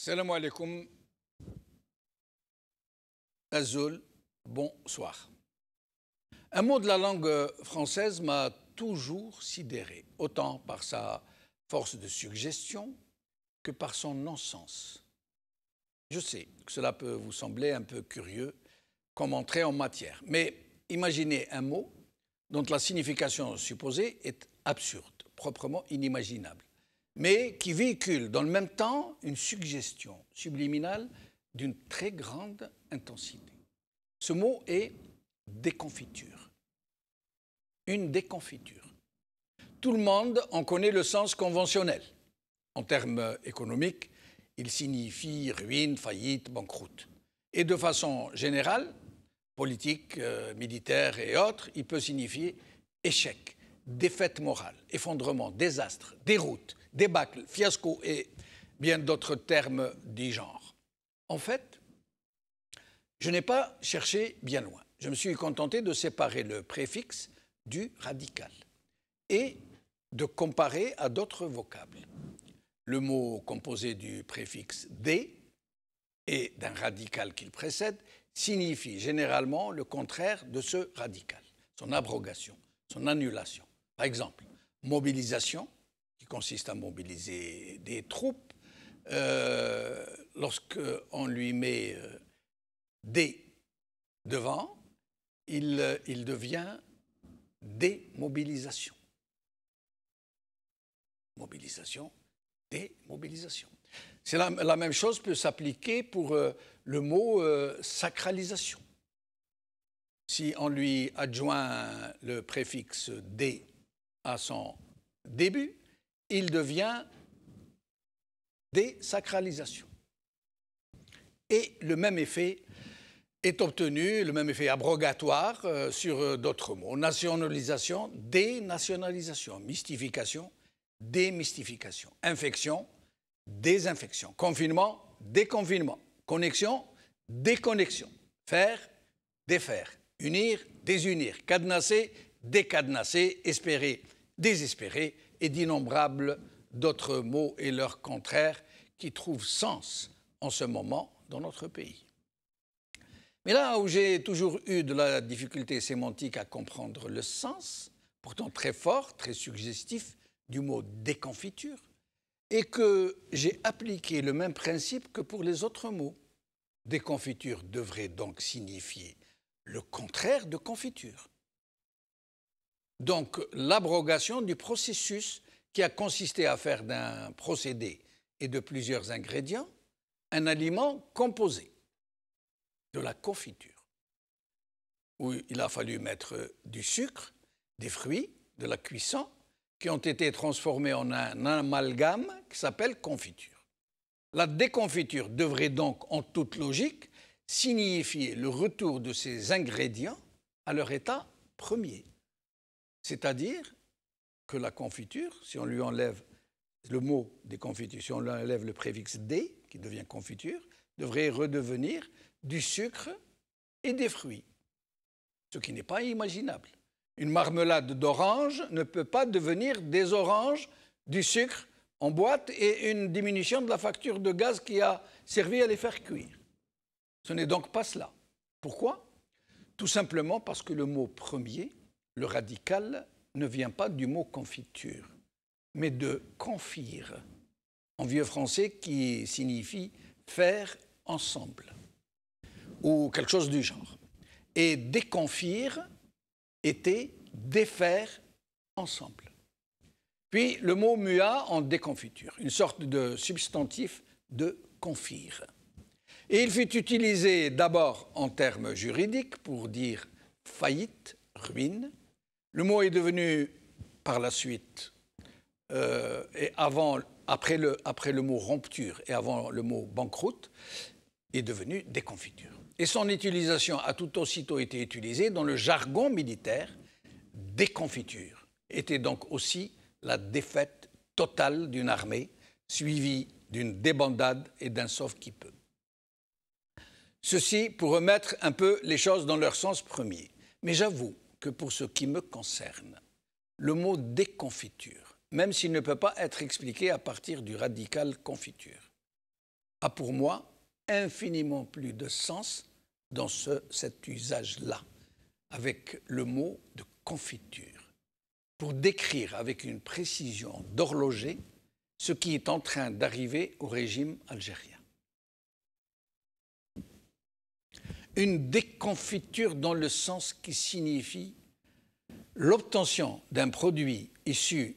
Salam alaikum. Azul, bonsoir. Un mot de la langue française m'a toujours sidéré, autant par sa force de suggestion que par son non-sens. Je sais que cela peut vous sembler un peu curieux comme entrée en matière, mais imaginez un mot dont la signification supposée est absurde, proprement inimaginable, mais qui véhicule dans le même temps une suggestion subliminale d'une très grande intensité. Ce mot est déconfiture. Une déconfiture. Tout le monde en connaît le sens conventionnel. En termes économiques, il signifie ruine, faillite, banqueroute. Et de façon générale, politique, militaire et autres, il peut signifier échec, défaite morale, effondrement, désastre, déroute, débâcle, fiasco et bien d'autres termes du genre. En fait, je n'ai pas cherché bien loin. Je me suis contenté de séparer le préfixe du radical et de comparer à d'autres vocables. Le mot composé du préfixe « des » et d'un radical qu'il précède signifie généralement le contraire de ce radical, son abrogation, son annulation. Par exemple, mobilisation, qui consiste à mobiliser des troupes, lorsqu'on lui met des devant, il devient démobilisation. Mobilisation, démobilisation. C'est la même chose peut s'appliquer pour le mot sacralisation. Si on lui adjoint le préfixe « dé » à son début, il devient désacralisation. Et le même effet est obtenu, le même effet abrogatoire sur d'autres mots. Nationalisation, dénationalisation. Mystification, démystification. Infection, désinfection. Confinement, déconfinement. Connexion, déconnexion. Faire, défaire. Unir, désunir. Cadenasser, décadenasser. Espérer, désespérer. Et d'innombrables d'autres mots et leurs contraires qui trouvent sens en ce moment dans notre pays. Mais là où j'ai toujours eu de la difficulté sémantique à comprendre le sens, pourtant très fort, très suggestif, du mot déconfiture, et que j'ai appliqué le même principe que pour les autres mots. Déconfiture devrait donc signifier le contraire de confiture. Donc l'abrogation du processus qui a consisté à faire d'un procédé et de plusieurs ingrédients un aliment composé, de la confiture, où il a fallu mettre du sucre, des fruits, de la cuisson, qui ont été transformés en un amalgame qui s'appelle confiture. La déconfiture devrait donc, en toute logique, signifier le retour de ces ingrédients à leur état premier. C'est-à-dire que la confiture, si on lui enlève le mot déconfiture, si on lui enlève le préfixe « dé », qui devient confiture, devrait redevenir du sucre et des fruits, ce qui n'est pas imaginable. Une marmelade d'orange ne peut pas devenir des oranges, du sucre en boîte et une diminution de la facture de gaz qui a servi à les faire cuire. Ce n'est donc pas cela. Pourquoi? Tout simplement parce que le mot premier, le radical, ne vient pas du mot confiture, mais de confire, en vieux français qui signifie faire ensemble, ou quelque chose du genre. Et déconfire était défaire ensemble. Puis le mot mua en déconfiture, une sorte de substantif de confire. Et il fut utilisé d'abord en termes juridiques pour dire faillite, ruine. Le mot est devenu par la suite, et après le mot rupture et avant le mot banqueroute, est devenu déconfiture. Et son utilisation a tout aussitôt été utilisée dans le jargon militaire. Déconfiture était donc aussi la défaite totale d'une armée, suivie d'une débandade et d'un sauve-qui-peut. Ceci pour remettre un peu les choses dans leur sens premier. Mais j'avoue que pour ce qui me concerne, le mot déconfiture, même s'il ne peut pas être expliqué à partir du radical confiture, a pour moi infiniment plus de sens dans cet usage-là, avec le mot de confiture, pour décrire avec une précision d'horloger ce qui est en train d'arriver au régime algérien. Une déconfiture dans le sens qui signifie l'obtention d'un produit issu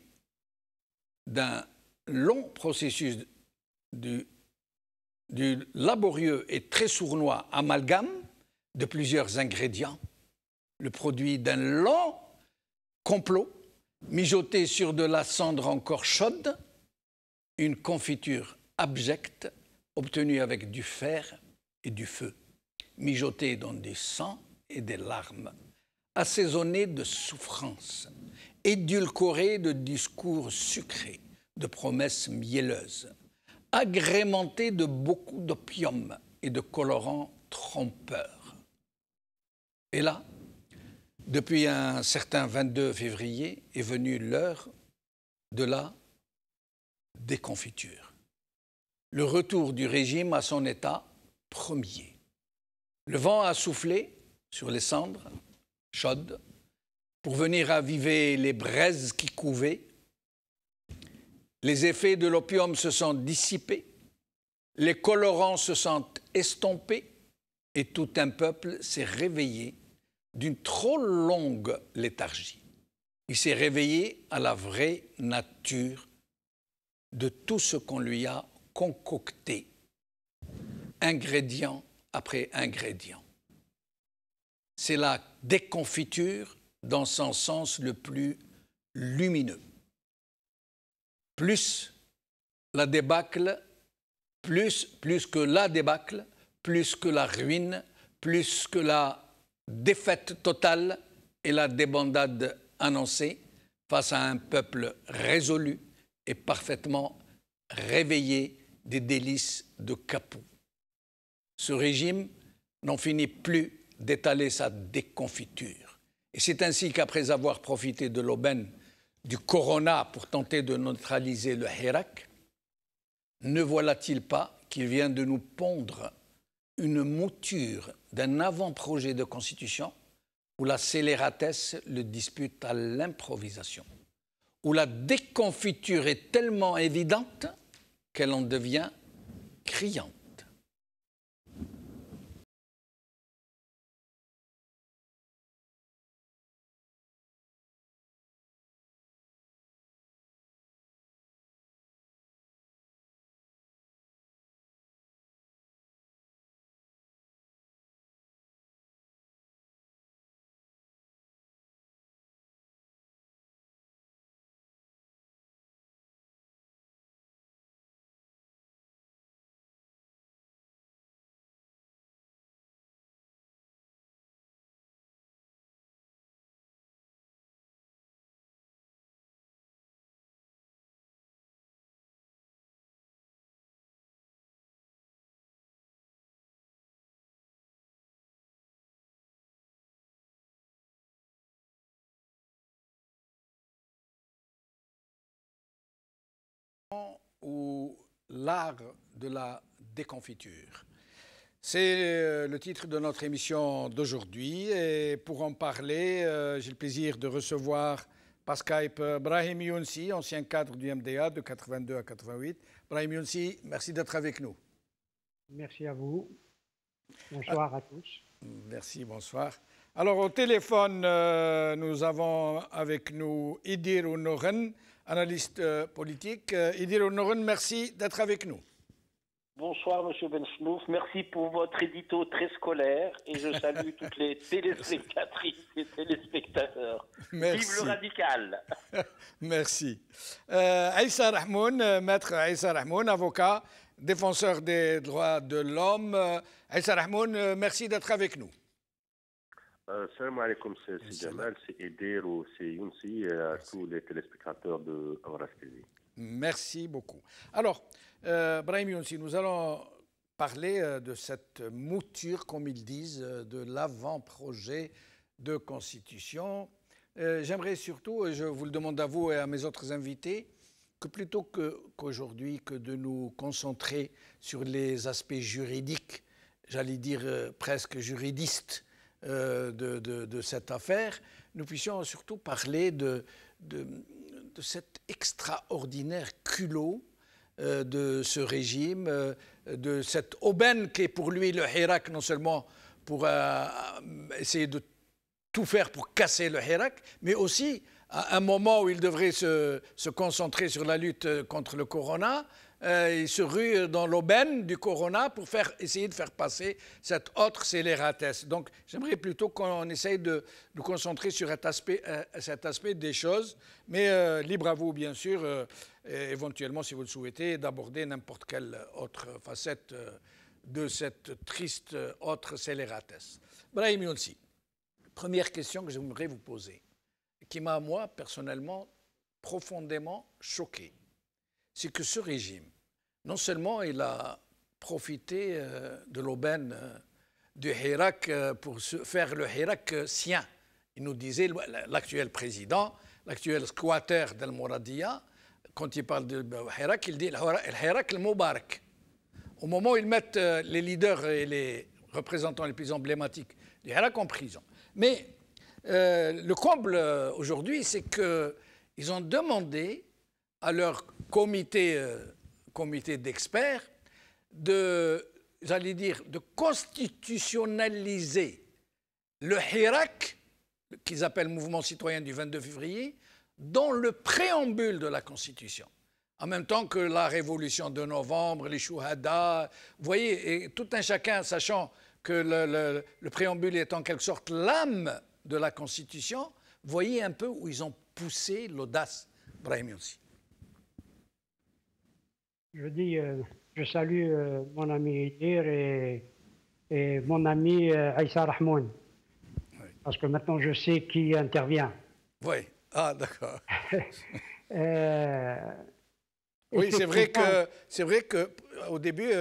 d'un long processus du laborieux et très sournois amalgame de plusieurs ingrédients, le produit d'un long complot mijoté sur de la cendre encore chaude, une confiture abjecte obtenue avec du fer et du feu, mijotée dans du sang et des larmes, assaisonnée de souffrances, édulcorée de discours sucrés, de promesses mielleuses, agrémentée de beaucoup d'opium et de colorants trompeurs. Et là, depuis un certain 22 février, est venue l'heure de la déconfiture. Le retour du régime à son état premier. Le vent a soufflé sur les cendres chaudes pour venir aviver les braises qui couvaient. Les effets de l'opium se sont dissipés, les colorants se sont estompés et tout un peuple s'est réveillé d'une trop longue léthargie. Il s'est réveillé à la vraie nature de tout ce qu'on lui a concocté, ingrédient après ingrédient. C'est la déconfiture dans son sens le plus lumineux. Plus la débâcle, plus que la débâcle, plus que la ruine, plus que la défaite totale et la débandade annoncée face à un peuple résolu et parfaitement réveillé des délices de Capoue. Ce régime n'en finit plus d'étaler sa déconfiture. Et c'est ainsi qu'après avoir profité de l'aubaine du corona pour tenter de neutraliser le Hirak, ne voilà-t-il pas qu'il vient de nous pondre une mouture d'un avant-projet de constitution où la scélératesse le dispute à l'improvisation, où la déconfiture est tellement évidente qu'elle en devient criante. Ou l'art de la déconfiture. C'est le titre de notre émission d'aujourd'hui et pour en parler, j'ai le plaisir de recevoir par Skype Brahim Younsi, ancien cadre du MDA de 82 à 88. Brahim Younsi, merci d'être avec nous. Merci à vous. Bonsoir à tous. Merci, bonsoir. Alors au téléphone, nous avons avec nous Idir Ounouren, analyste politique. Idir Ounouren, merci d'être avec nous. Bonsoir, M. Benchnouf. Merci pour votre édito très scolaire et je salue toutes les téléspectatrices et téléspectateurs. Merci. Vive le radical. Merci. Aïssa Rahmoun, maître Aïssa Rahmoun, avocat, défenseur des droits de l'homme. Aïssa Rahmoun, merci d'être avec nous. Salam alaikum, c'est Jamal, c'est Idir ou c'est Younsi et à tous les téléspectateurs de Amras TV. Merci beaucoup. Alors, Brahim Younsi, nous allons parler de cette mouture, comme ils disent, de l'avant-projet de constitution. J'aimerais surtout, et je vous le demande à vous et à mes autres invités, que plutôt qu'aujourd'hui que de nous concentrer sur les aspects juridiques, j'allais dire presque juridistes de cette affaire, nous puissions surtout parler de cet extraordinaire culot de ce régime, de cette aubaine qui est pour lui le Hirak, non seulement pour essayer de tout faire pour casser le Hirak, mais aussi à un moment où il devrait se concentrer sur la lutte contre le corona, il se rue dans l'aubaine du corona pour essayer de faire passer cette autre scélératesse. Donc j'aimerais plutôt qu'on essaye de nous concentrer sur cet aspect des choses, mais libre à vous bien sûr, éventuellement si vous le souhaitez, d'aborder n'importe quelle autre facette de cette triste autre scélératesse. Brahim Younsi, première question que j'aimerais vous poser, qui m'a moi personnellement profondément choqué. C'est que ce régime, non seulement il a profité de l'aubaine du Hirak pour faire le Hirak sien. Il nous disait, l'actuel président, l'actuel squatter d'Al-Mouradia, quand il parle de Hirak, il dit le Hirak al-Mubarak. Au moment où ils mettent les leaders et les représentants les plus emblématiques du Hirak en prison. Mais le comble aujourd'hui, c'est qu'ils ont demandé à leur comité d'experts j'allais dire, de constitutionnaliser le Hirak, qu'ils appellent Mouvement citoyen du 22 février, dans le préambule de la Constitution. En même temps que la révolution de novembre, les Chouhada, vous voyez, et tout un chacun sachant que le préambule est en quelque sorte l'âme de la Constitution, voyez un peu où ils ont poussé l'audace. Brahim Younsi. Je salue mon ami Idir et mon ami Aïssa Rahmoun. Oui. Parce que maintenant je sais qui intervient. Oui, ah d'accord. Oui, c'est vrai que au début,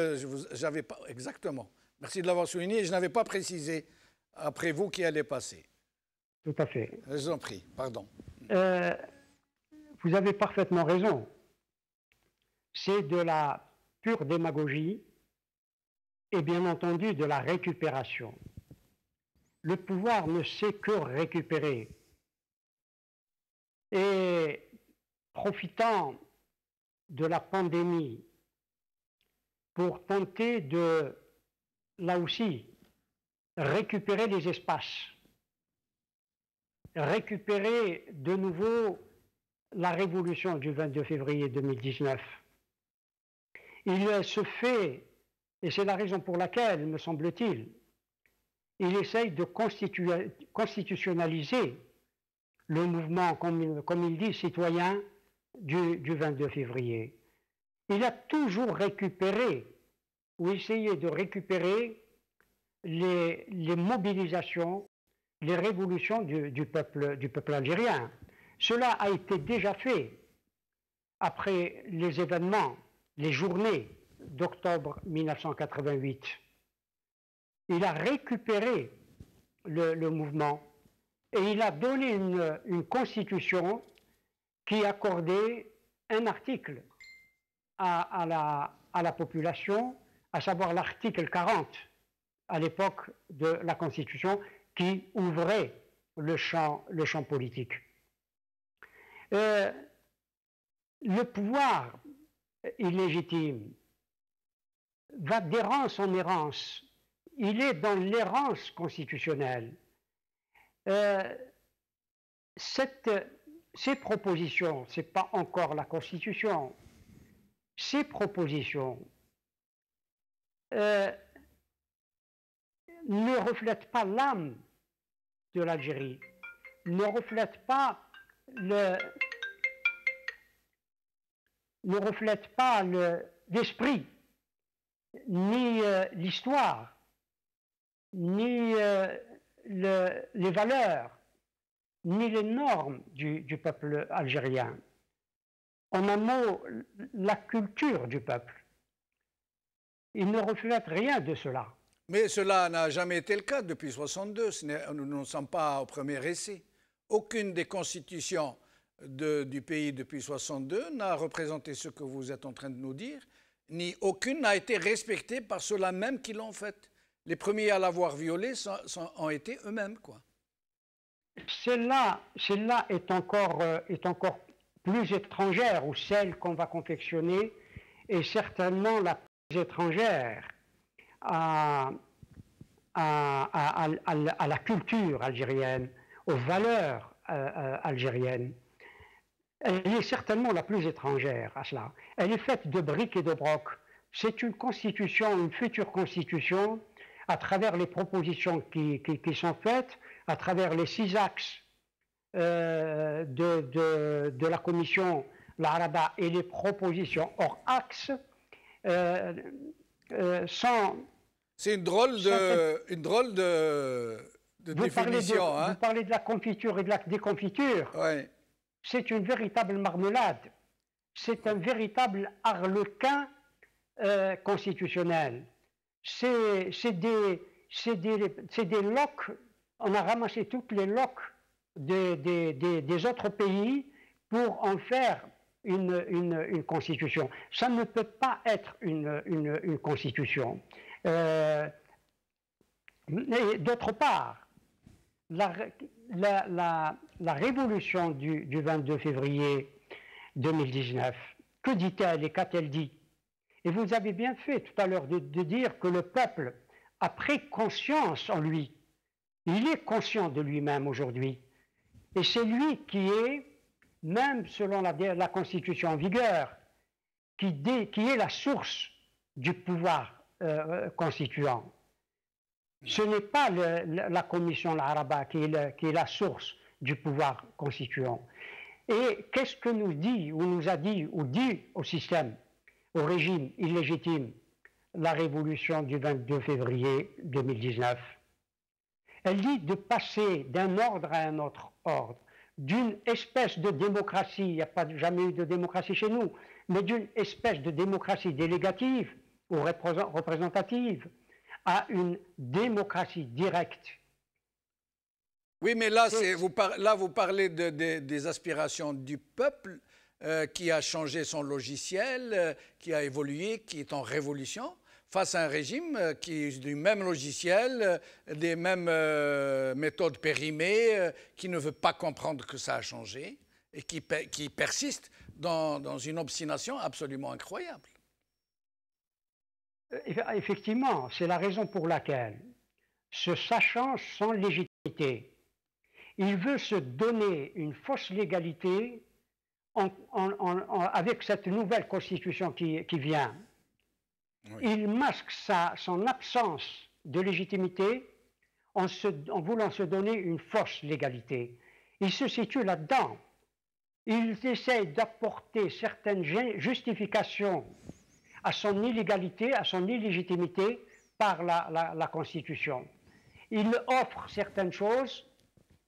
j'avais pas exactement. Merci de l'avoir souligné. Je n'avais pas précisé après vous qui allait passer. Tout à fait. Je vous en prie, pardon. Vous avez parfaitement raison. C'est de la pure démagogie et bien entendu de la récupération. Le pouvoir ne sait que récupérer. Et profitant de la pandémie pour tenter de, là aussi, récupérer les espaces, récupérer de nouveau la révolution du 22 février 2019. Il se fait, et c'est la raison pour laquelle, me semble-t-il, il essaye de constitutionnaliser le mouvement, comme il dit, citoyen du 22 février. Il a toujours récupéré, ou essayé de récupérer les mobilisations, les révolutions du peuple algérien. Cela a été déjà fait après les événements, les journées d'octobre 1988. Il a récupéré le mouvement et il a donné une constitution qui accordait un article à la population, à savoir l'article 40 à l'époque de la constitution qui ouvrait le champ politique. Le pouvoir illégitime va d'errance en errance. Il est dans l'errance constitutionnelle. Ces propositions, ce n'est pas encore la Constitution, ces propositions ne reflètent pas l'âme de l'Algérie, ne reflètent pas l'esprit, ni l'histoire, ni les valeurs, ni les normes du peuple algérien. En un mot, la culture du peuple. Il ne reflète rien de cela. Mais cela n'a jamais été le cas depuis 1962. Nous ne sommes pas au premier essai. Aucune des constitutions du pays depuis 62 n'a représenté ce que vous êtes en train de nous dire, ni aucune n'a été respectée par ceux-là même qui l'ont faite. Les premiers à l'avoir violée ont été eux-mêmes, quoi. Celle-là est encore plus étrangère, ou celle qu'on va confectionner est certainement la plus étrangère à la culture algérienne, aux valeurs algériennes. Elle est certainement la plus étrangère à cela. Elle est faite de briques et de brocs. C'est une constitution, une future constitution, à travers les propositions qui sont faites, à travers les 6 axes de la commission l'Araba et les propositions hors axe sont... C'est une drôle de définition. Vous parlez de la confiture et de la déconfiture. Ouais. C'est une véritable marmelade. C'est un véritable harlequin constitutionnel. C'est des loques. On a ramassé toutes les loques des autres pays pour en faire une constitution. Ça ne peut pas être une constitution. D'autre part, la révolution du 22 février 2019, que dit-elle et qu'a-t-elle dit? Et vous avez bien fait tout à l'heure de dire que le peuple a pris conscience en lui. Il est conscient de lui-même aujourd'hui. Et c'est lui qui est, même selon la Constitution en vigueur, qui est la source du pouvoir constituant. Ce n'est pas la commission l'Araba qui est la source du pouvoir constituant. Et qu'est-ce que nous dit, ou nous a dit, ou dit au système, au régime illégitime, la révolution du 22 février 2019? Elle dit de passer d'un ordre à un autre ordre, d'une espèce de démocratie, il n'y a pas jamais eu de démocratie chez nous, mais d'une espèce de démocratie délégative ou représentative à une démocratie directe. Oui, mais là, vous parlez des aspirations du peuple qui a changé son logiciel, qui a évolué, qui est en révolution, face à un régime qui est du même logiciel, des mêmes méthodes périmées, qui ne veut pas comprendre que ça a changé et qui persiste dans une obstination absolument incroyable. Effectivement, c'est la raison pour laquelle, se sachant sans légitimité, il veut se donner une fausse légalité avec cette nouvelle constitution qui vient. Oui. Il masque son absence de légitimité en voulant se donner une fausse légalité. Il se situe là-dedans. Il essaie d'apporter certaines justifications à son illégalité, à son illégitimité par la Constitution. Il offre certaines choses,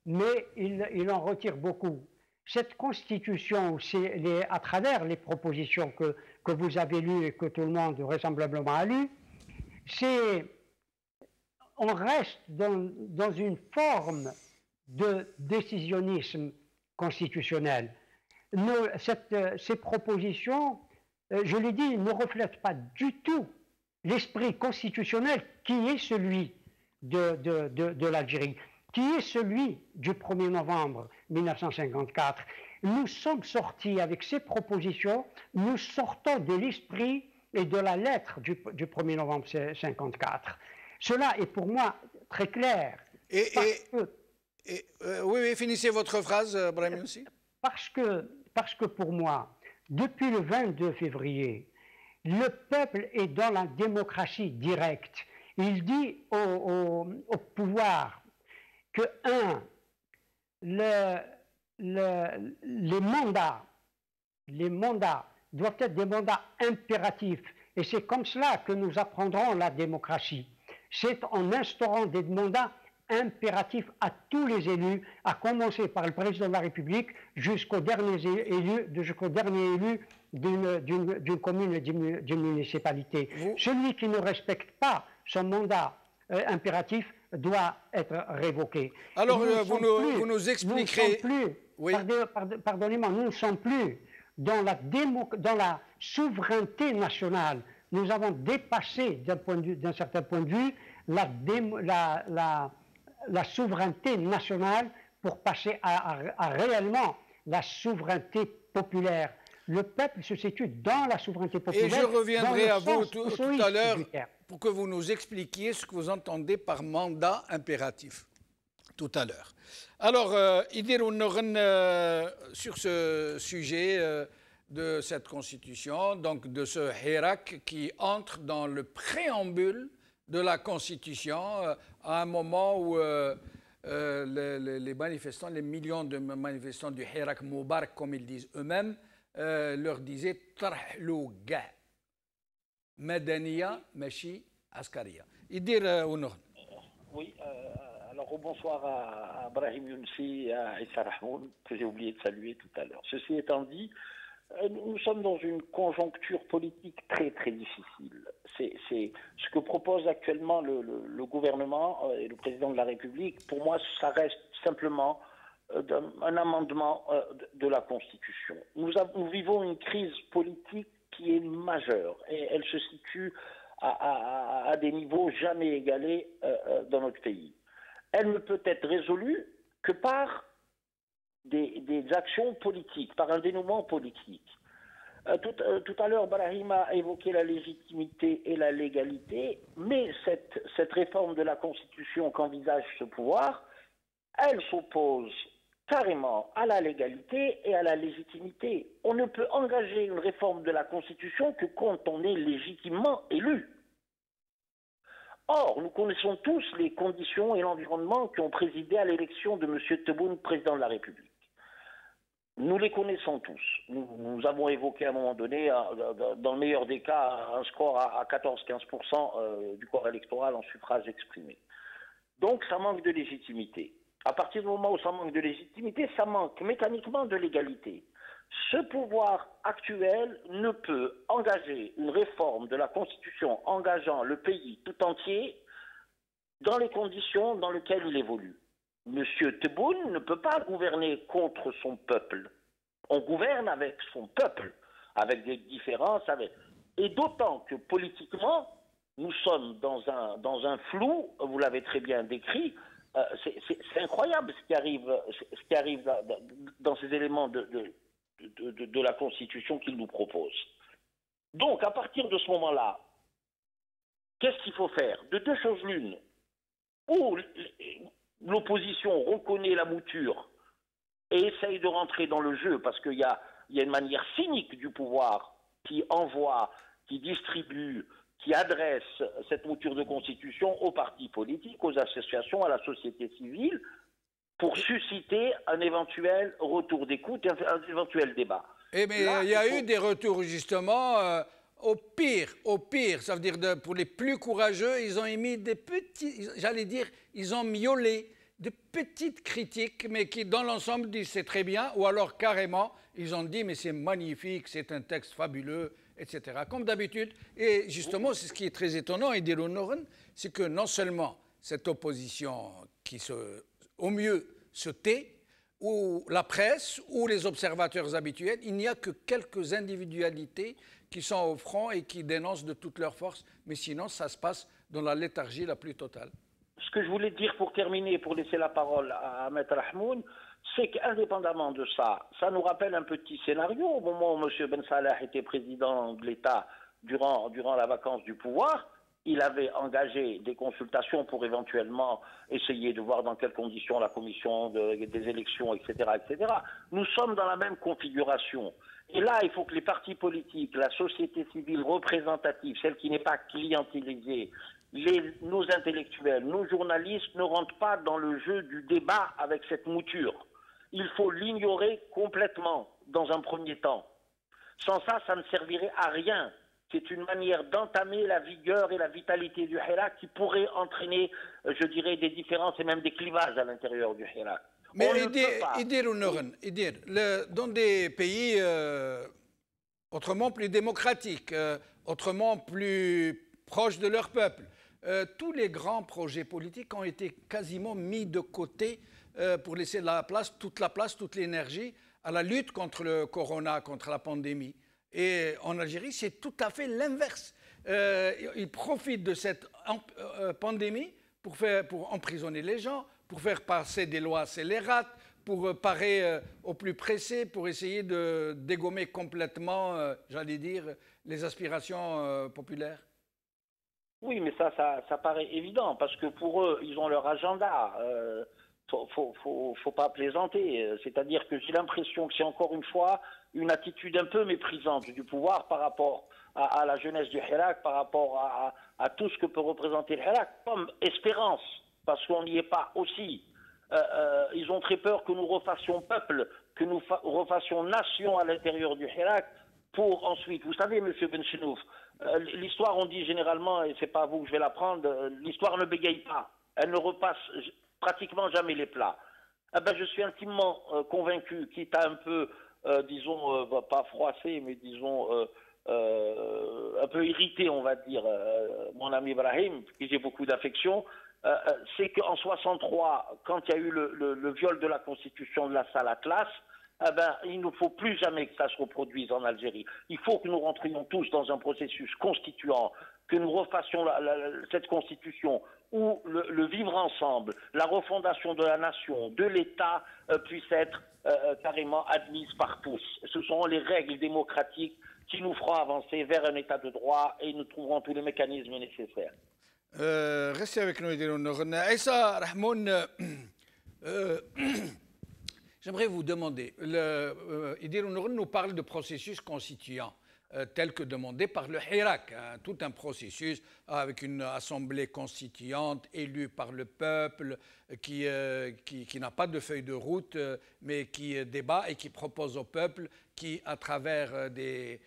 mais il en retire beaucoup. Cette Constitution, à travers les propositions que vous avez lues et que tout le monde vraisemblablement a lues, on reste dans une forme de décisionnisme constitutionnel. Ces propositions, je l'ai dit, ne reflètent pas du tout l'esprit constitutionnel qui est celui de l'Algérie, qui est celui du 1er novembre 1954. Nous sommes sortis avec ces propositions, nous sortons de l'esprit et de la lettre du 1er novembre 1954. Cela est pour moi très clair. Oui, finissez votre phrase, Brahim aussi. Parce que pour moi, depuis le 22 février, le peuple est dans la démocratie directe. Il dit au pouvoir que, les mandats doivent être des mandats impératifs. Et c'est comme cela que nous apprendrons la démocratie. C'est en instaurant des mandats impératifs à tous les élus, à commencer par le président de la République jusqu'au dernier élu d'une commune et d'une municipalité. Celui qui ne respecte pas son mandat impératif doit être révoqué. Alors, vous nous expliquerez... Oui. Pardonnez-moi, nous ne sommes plus dans la souveraineté nationale. Nous avons dépassé, d'un certain point de vue, la souveraineté nationale pour passer à réellement la souveraineté populaire. Le peuple se situe dans la souveraineté populaire. Et je reviendrai à vous tout à l'heure pour que vous nous expliquiez ce que vous entendez par mandat impératif. Tout à l'heure. Alors, sur ce sujet de cette constitution, donc de ce hirak qui entre dans le préambule de la constitution à un moment où les manifestants, les millions de manifestants du hirak Moubarak, comme ils disent eux-mêmes, leur disaient Tarhlou ga Madaniya Machi Askaria. Oui, alors bonsoir à Brahim Younsi et à Issa Rahmoun, que j'ai oublié de saluer tout à l'heure. Ceci étant dit, nous sommes dans une conjoncture politique très très difficile. C'est ce que propose actuellement le gouvernement et le président de la République. Pour moi, ça reste simplement un amendement de la Constitution. Nous vivons une crise politique qui est majeure et elle se situe à des niveaux jamais égalés dans notre pays. Elle ne peut être résolue que par des actions politiques, par un dénouement politique. Tout à l'heure, Brahim a évoqué la légitimité et la légalité, mais cette réforme de la Constitution qu'envisage ce pouvoir, elle s'oppose carrément à la légalité et à la légitimité. On ne peut engager une réforme de la Constitution que quand on est légitimement élu. Or, nous connaissons tous les conditions et l'environnement qui ont présidé à l'élection de M. Tebboune, président de la République. Nous les connaissons tous. Nous avons évoqué à un moment donné, dans le meilleur des cas, un score à 14-15% du corps électoral en suffrage exprimé. Donc, ça manque de légitimité. À partir du moment où ça manque de légitimité, ça manque mécaniquement de légalité. Ce pouvoir actuel ne peut engager une réforme de la Constitution engageant le pays tout entier dans les conditions dans lesquelles il évolue. Monsieur Tebboune ne peut pas gouverner contre son peuple. On gouverne avec son peuple, avec des différences. Et d'autant que politiquement, nous sommes dans un flou, vous l'avez très bien décrit. C'est incroyable ce qui arrive dans ces éléments de la Constitution qu'il nous propose. Donc, à partir de ce moment-là, qu'est-ce qu'il faut faire? De deux choses l'une. Ou l'opposition reconnaît la mouture et essaye de rentrer dans le jeu, parce qu'il y a une manière cynique du pouvoir qui envoie, qui distribue, qui adresse cette mouture de constitution aux partis politiques, aux associations, à la société civile, pour susciter un éventuel retour d'écoute, un éventuel débat. Mais il y a eu des retours justement au pire, ça veut dire pour les plus courageux, ils ont émis des petits, j'allais dire, ils ont miaulé de petites critiques, mais qui dans l'ensemble disent c'est très bien, ou alors carrément, ils ont dit mais c'est magnifique, c'est un texte fabuleux, etc. Comme d'habitude. Et justement, c'est ce qui est très étonnant, et c'est que non seulement cette opposition qui au mieux se tait, ou la presse, ou les observateurs habituels, il n'y a que quelques individualités qui sont au front et qui dénoncent de toute leur force, mais sinon ça se passe dans la léthargie la plus totale. Ce que je voulais dire pour terminer, pour laisser la parole à Maître Rahmoun, c'est qu'indépendamment de ça, ça nous rappelle un petit scénario. Au moment où M. Ben Salah était président de l'État durant la vacance du pouvoir, il avait engagé des consultations pour éventuellement essayer de voir dans quelles conditions la commission des élections, etc., etc. Nous sommes dans la même configuration. Et là, il faut que les partis politiques, la société civile représentative, celle qui n'est pas clientélisée, nos intellectuels, nos journalistes ne rentrent pas dans le jeu du débat avec cette mouture. Il faut l'ignorer complètement dans un premier temps. Sans ça, ça ne servirait à rien. C'est une manière d'entamer la vigueur et la vitalité du hirak qui pourrait entraîner, je dirais, des différences et même des clivages à l'intérieur du hirak. Mais dans des pays autrement plus démocratiques, autrement plus proches de leur peuple, tous les grands projets politiques ont été quasiment mis de côté pour laisser toute toute l'énergie à la lutte contre le corona, contre la pandémie. Et en Algérie, c'est tout à fait l'inverse. Ils profitent de cette pandémie pour emprisonner les gens, pour faire passer des lois scélérates, pour parer au plus pressé, pour essayer de dégommer complètement, j'allais dire, les aspirations populaires. Oui, mais ça paraît évident, parce que pour eux, ils ont leur agenda. Faut pas plaisanter. C'est-à-dire que j'ai l'impression que c'est encore une fois une attitude un peu méprisante du pouvoir par rapport à la jeunesse du Hirak, par rapport à tout ce que peut représenter le Hirak, comme espérance, parce qu'on n'y est pas aussi. Ils ont très peur que nous refassions peuple, que nous refassions nation à l'intérieur du Hirak, pour ensuite, vous savez, M. Ben Chenouf, l'histoire, on dit généralement, et c'est pas à vous que je vais l'apprendre, l'histoire ne bégaye pas, elle ne repasse pratiquement jamais les plats. Eh ben, je suis intimement convaincu, quitte à un peu, disons, pas froissé, mais disons, un peu irrité, on va dire, mon ami Ibrahim, qui j'ai beaucoup d'affection, c'est qu'en 63, quand il y a eu le viol de la constitution de la salle Atlas, eh ben, il ne faut plus jamais que ça se reproduise en Algérie. Il faut que nous rentrions tous dans un processus constituant, que nous refassions cette constitution où le vivre ensemble, la refondation de la nation, de l'État puisse être carrément admise par tous. Ce seront les règles démocratiques qui nous feront avancer vers un État de droit et nous trouverons tous les mécanismes nécessaires. Restez avec nous, Aïssa Rahmoun. J'aimerais vous demander, Idir Nouroun nous parle de processus constituant, tel que demandé par le Hirak, hein, tout un processus avec une assemblée constituante élue par le peuple, qui n'a pas de feuille de route, mais qui débat et qui propose au peuple, qui, à travers des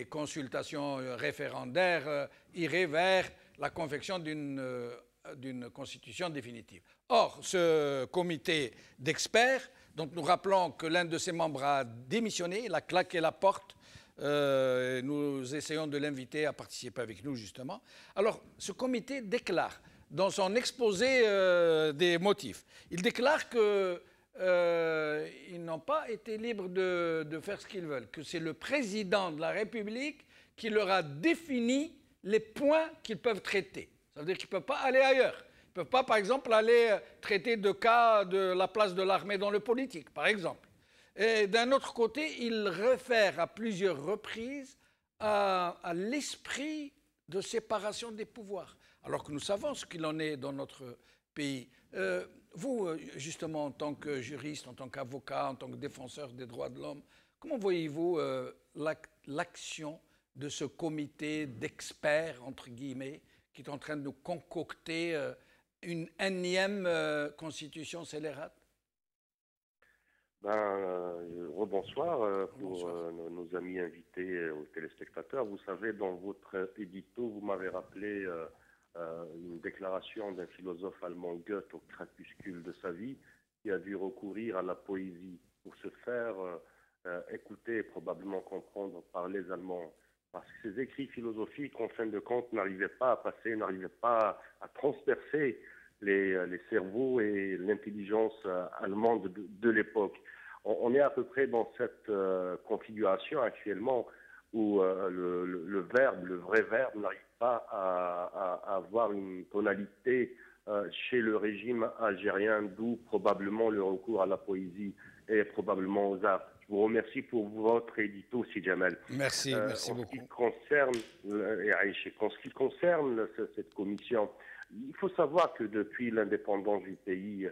consultations référendaires, irait vers la confection d'une constitution définitive. Or, ce comité d'experts, dont nous rappelons que l'un de ses membres a démissionné, il a claqué la porte, nous essayons de l'inviter à participer avec nous justement. Alors, ce comité déclare, dans son exposé des motifs, il déclare qu'ils n'ont pas été libres de faire ce qu'ils veulent, que c'est le président de la République qui leur a défini les points qu'ils peuvent traiter. Ça veut dire qu'ils ne peuvent pas aller ailleurs. Ils ne peuvent pas, par exemple, aller traiter de cas de la place de l'armée dans le politique, par exemple. Et d'un autre côté, il réfère à plusieurs reprises à l'esprit de séparation des pouvoirs, alors que nous savons ce qu'il en est dans notre pays. Vous, justement, en tant que juriste, en tant qu'avocat, en tant que défenseur des droits de l'homme, comment voyez-vous l'action de ce comité d'experts, entre guillemets, qui est en train de nous concocter une énième constitution scélérate? Rebonsoir pour nos amis invités aux téléspectateurs. Vous savez, dans votre édito, vous m'avez rappelé une déclaration d'un philosophe allemand, Goethe, au crépuscule de sa vie, qui a dû recourir à la poésie pour se faire écouter et probablement comprendre par les Allemands. Parce que ces écrits philosophiques, en fin de compte, n'arrivaient pas à passer, n'arrivaient pas à transpercer les cerveaux et l'intelligence allemande de l'époque. On est à peu près dans cette configuration actuellement où le vrai verbe n'arrive pas à avoir une tonalité chez le régime algérien, d'où probablement le recours à la poésie et probablement aux arts. Je vous remercie pour votre édito, Si Jamal. Merci, merci beaucoup. En ce qui concerne cette commission, il faut savoir que depuis l'indépendance du pays,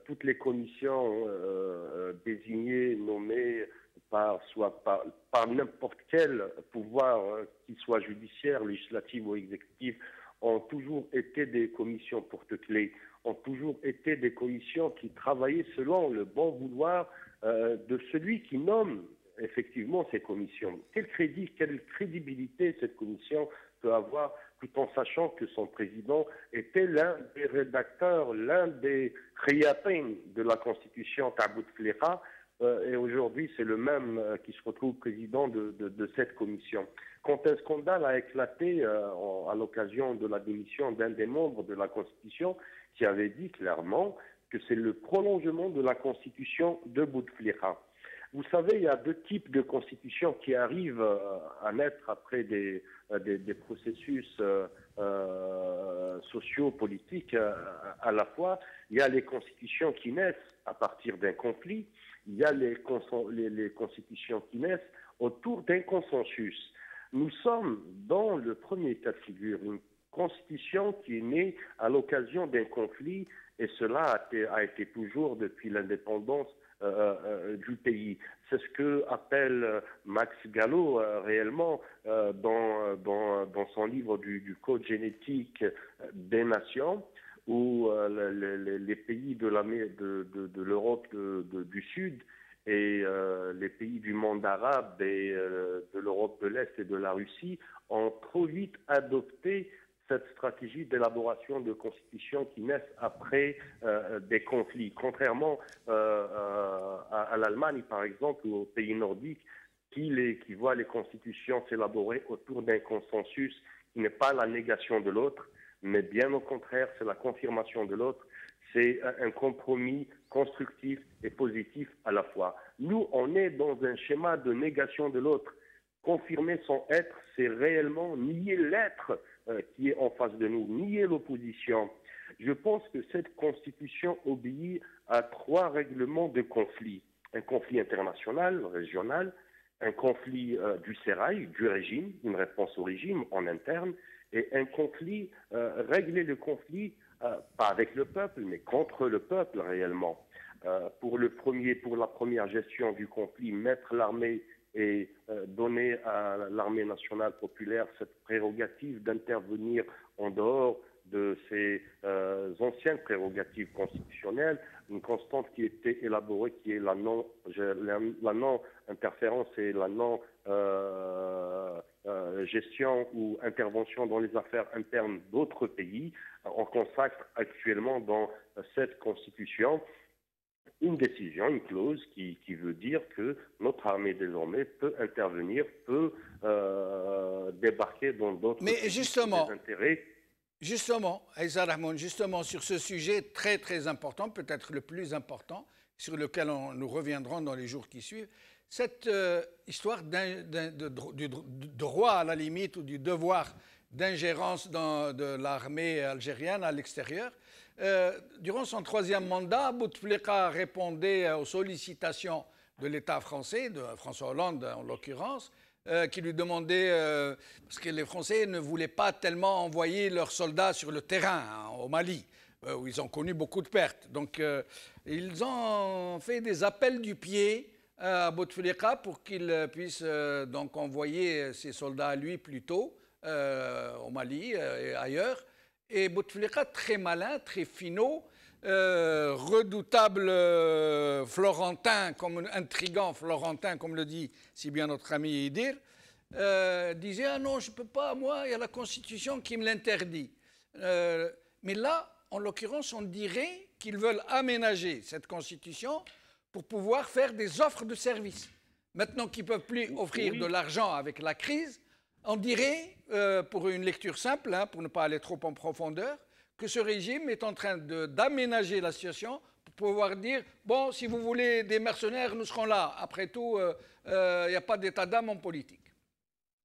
toutes les commissions désignées, nommées par n'importe quel pouvoir, qu'il soit judiciaire, législatif ou exécutif, ont toujours été des commissions porte-clés, ont toujours été des commissions qui travaillaient selon le bon vouloir de celui qui nomme effectivement ces commissions. Quelle crédibilité cette commission peut avoir, tout en sachant que son président était l'un des rédacteurs, l'un des khayatins de la Constitution Tabout Flecha, et aujourd'hui c'est le même qui se retrouve président de cette commission. Quand un scandale a éclaté à l'occasion de la démission d'un des membres de la Constitution qui avait dit clairement que c'est le prolongement de la Constitution de Bouteflika. Vous savez, il y a deux types de constitutions qui arrivent à naître après des processus sociaux, politiques à la fois. Il y a les constitutions qui naissent à partir d'un conflit, il y a les constitutions qui naissent autour d'un consensus. Nous sommes dans le premier cas de figure, une constitution qui est née à l'occasion d'un conflit, et cela a été toujours depuis l'indépendance du pays. C'est ce que appelle Max Gallo réellement dans son livre du Code génétique des nations, où les pays de l'Europe du Sud et les pays du monde arabe et de l'Europe de l'Est et de la Russie ont trop vite adopté cette stratégie d'élaboration de constitutions qui naissent après des conflits. Contrairement à l'Allemagne, par exemple, ou aux pays nordiques, qui voient les constitutions s'élaborer autour d'un consensus qui n'est pas la négation de l'autre, mais bien au contraire, c'est la confirmation de l'autre. C'est un compromis constructif et positif à la fois. Nous, on est dans un schéma de négation de l'autre. Confirmer son être, c'est réellement nier l'être qui est en face de nous, nier l'opposition. Je pense que cette constitution obéit à trois règlements de conflit. Un conflit international, régional, un conflit du sérail, du régime, une réponse au régime en interne, et un conflit, régler le conflit, pas avec le peuple, mais contre le peuple réellement. Pour la première gestion du conflit, mettre l'armée et donner à l'armée nationale populaire cette prérogative d'intervenir en dehors de ces anciennes prérogatives constitutionnelles, une constante qui était élaborée, qui est la non-interférence et la non-gestion ou intervention dans les affaires internes d'autres pays. On consacre actuellement dans cette constitution une décision, une clause qui veut dire que notre armée désormais peut intervenir, peut débarquer dans d'autres pays justement, des intérêts. Justement, Aïssa Rahmoun, justement sur ce sujet très très important, peut-être le plus important, sur lequel nous reviendrons dans les jours qui suivent, cette histoire du droit à la limite ou du devoir d'ingérence de l'armée algérienne à l'extérieur. Durant son troisième mandat, Bouteflika répondait aux sollicitations de l'État français, de François Hollande en l'occurrence, qui lui demandait, parce que les Français ne voulaient pas tellement envoyer leurs soldats sur le terrain au Mali, où ils ont connu beaucoup de pertes. Donc ils ont fait des appels du pied à Bouteflika pour qu'il puisse donc envoyer ses soldats à lui plus tôt au Mali et ailleurs. Et Bouteflika, très malin, très finaud, redoutable florentin, comme intrigant florentin, comme le dit si bien notre ami Idir, disait « Ah non, je ne peux pas, moi, il y a la Constitution qui me l'interdit. » Mais là, en l'occurrence, on dirait qu'ils veulent aménager cette Constitution pour pouvoir faire des offres de services. Maintenant qu'ils ne peuvent plus offrir de l'argent avec la crise, on dirait, pour une lecture simple, pour ne pas aller trop en profondeur, que ce régime est en train d'aménager la situation pour pouvoir dire « Bon, si vous voulez des mercenaires, nous serons là. Après tout, il n'y a pas d'état d'âme en politique. »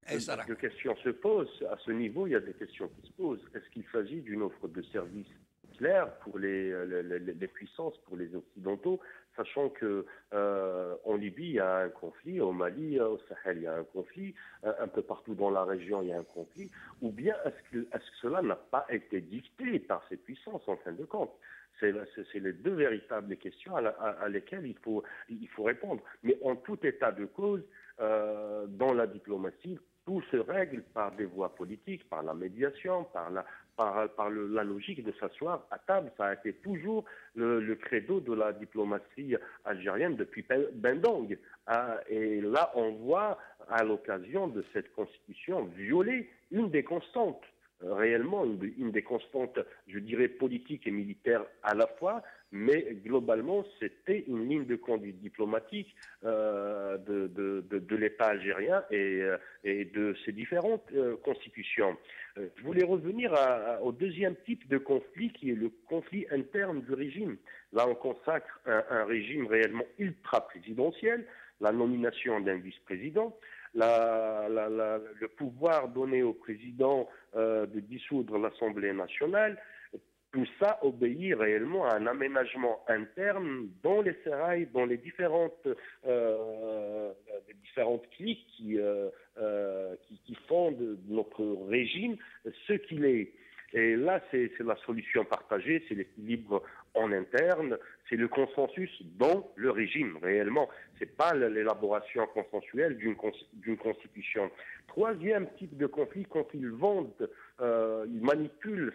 Des questions se posent. À ce niveau, il y a des questions qui se posent. Est-ce qu'il s'agit d'une offre de service claire pour les puissances, pour les Occidentaux, sachant qu'en Libye, il y a un conflit, au Mali, au Sahel, il y a un conflit, un peu partout dans la région, il y a un conflit, ou bien est-ce que cela n'a pas été dicté par ces puissances, en fin de compte? C'est les deux véritables questions à lesquelles il faut répondre. Mais en tout état de cause, dans la diplomatie, tout se règle par des voies politiques, par la médiation, par la logique de s'asseoir à table. Ça a été toujours le credo de la diplomatie algérienne depuis Bendong. Et là, on voit, à l'occasion de cette constitution, violer une des constantes, réellement une des constantes, je dirais, politiques et militaires à la fois, Mais globalement, c'était une ligne de conduite diplomatique de l'État algérien et de ses différentes constitutions. Je voulais revenir au deuxième type de conflit, qui est le conflit interne du régime. Là, on consacre un régime réellement ultra-présidentiel, la nomination d'un vice-président, le pouvoir donné au président de dissoudre l'Assemblée nationale. Tout ça obéit réellement à un aménagement interne dans les sérails, dans les différentes cliques qui font de notre régime ce qu'il est. Et là, c'est la solution partagée, c'est l'équilibre en interne, c'est le consensus dans le régime, réellement. Ce n'est pas l'élaboration consensuelle d'une constitution. Troisième type de conflit, quand ils vendent, ils manipulent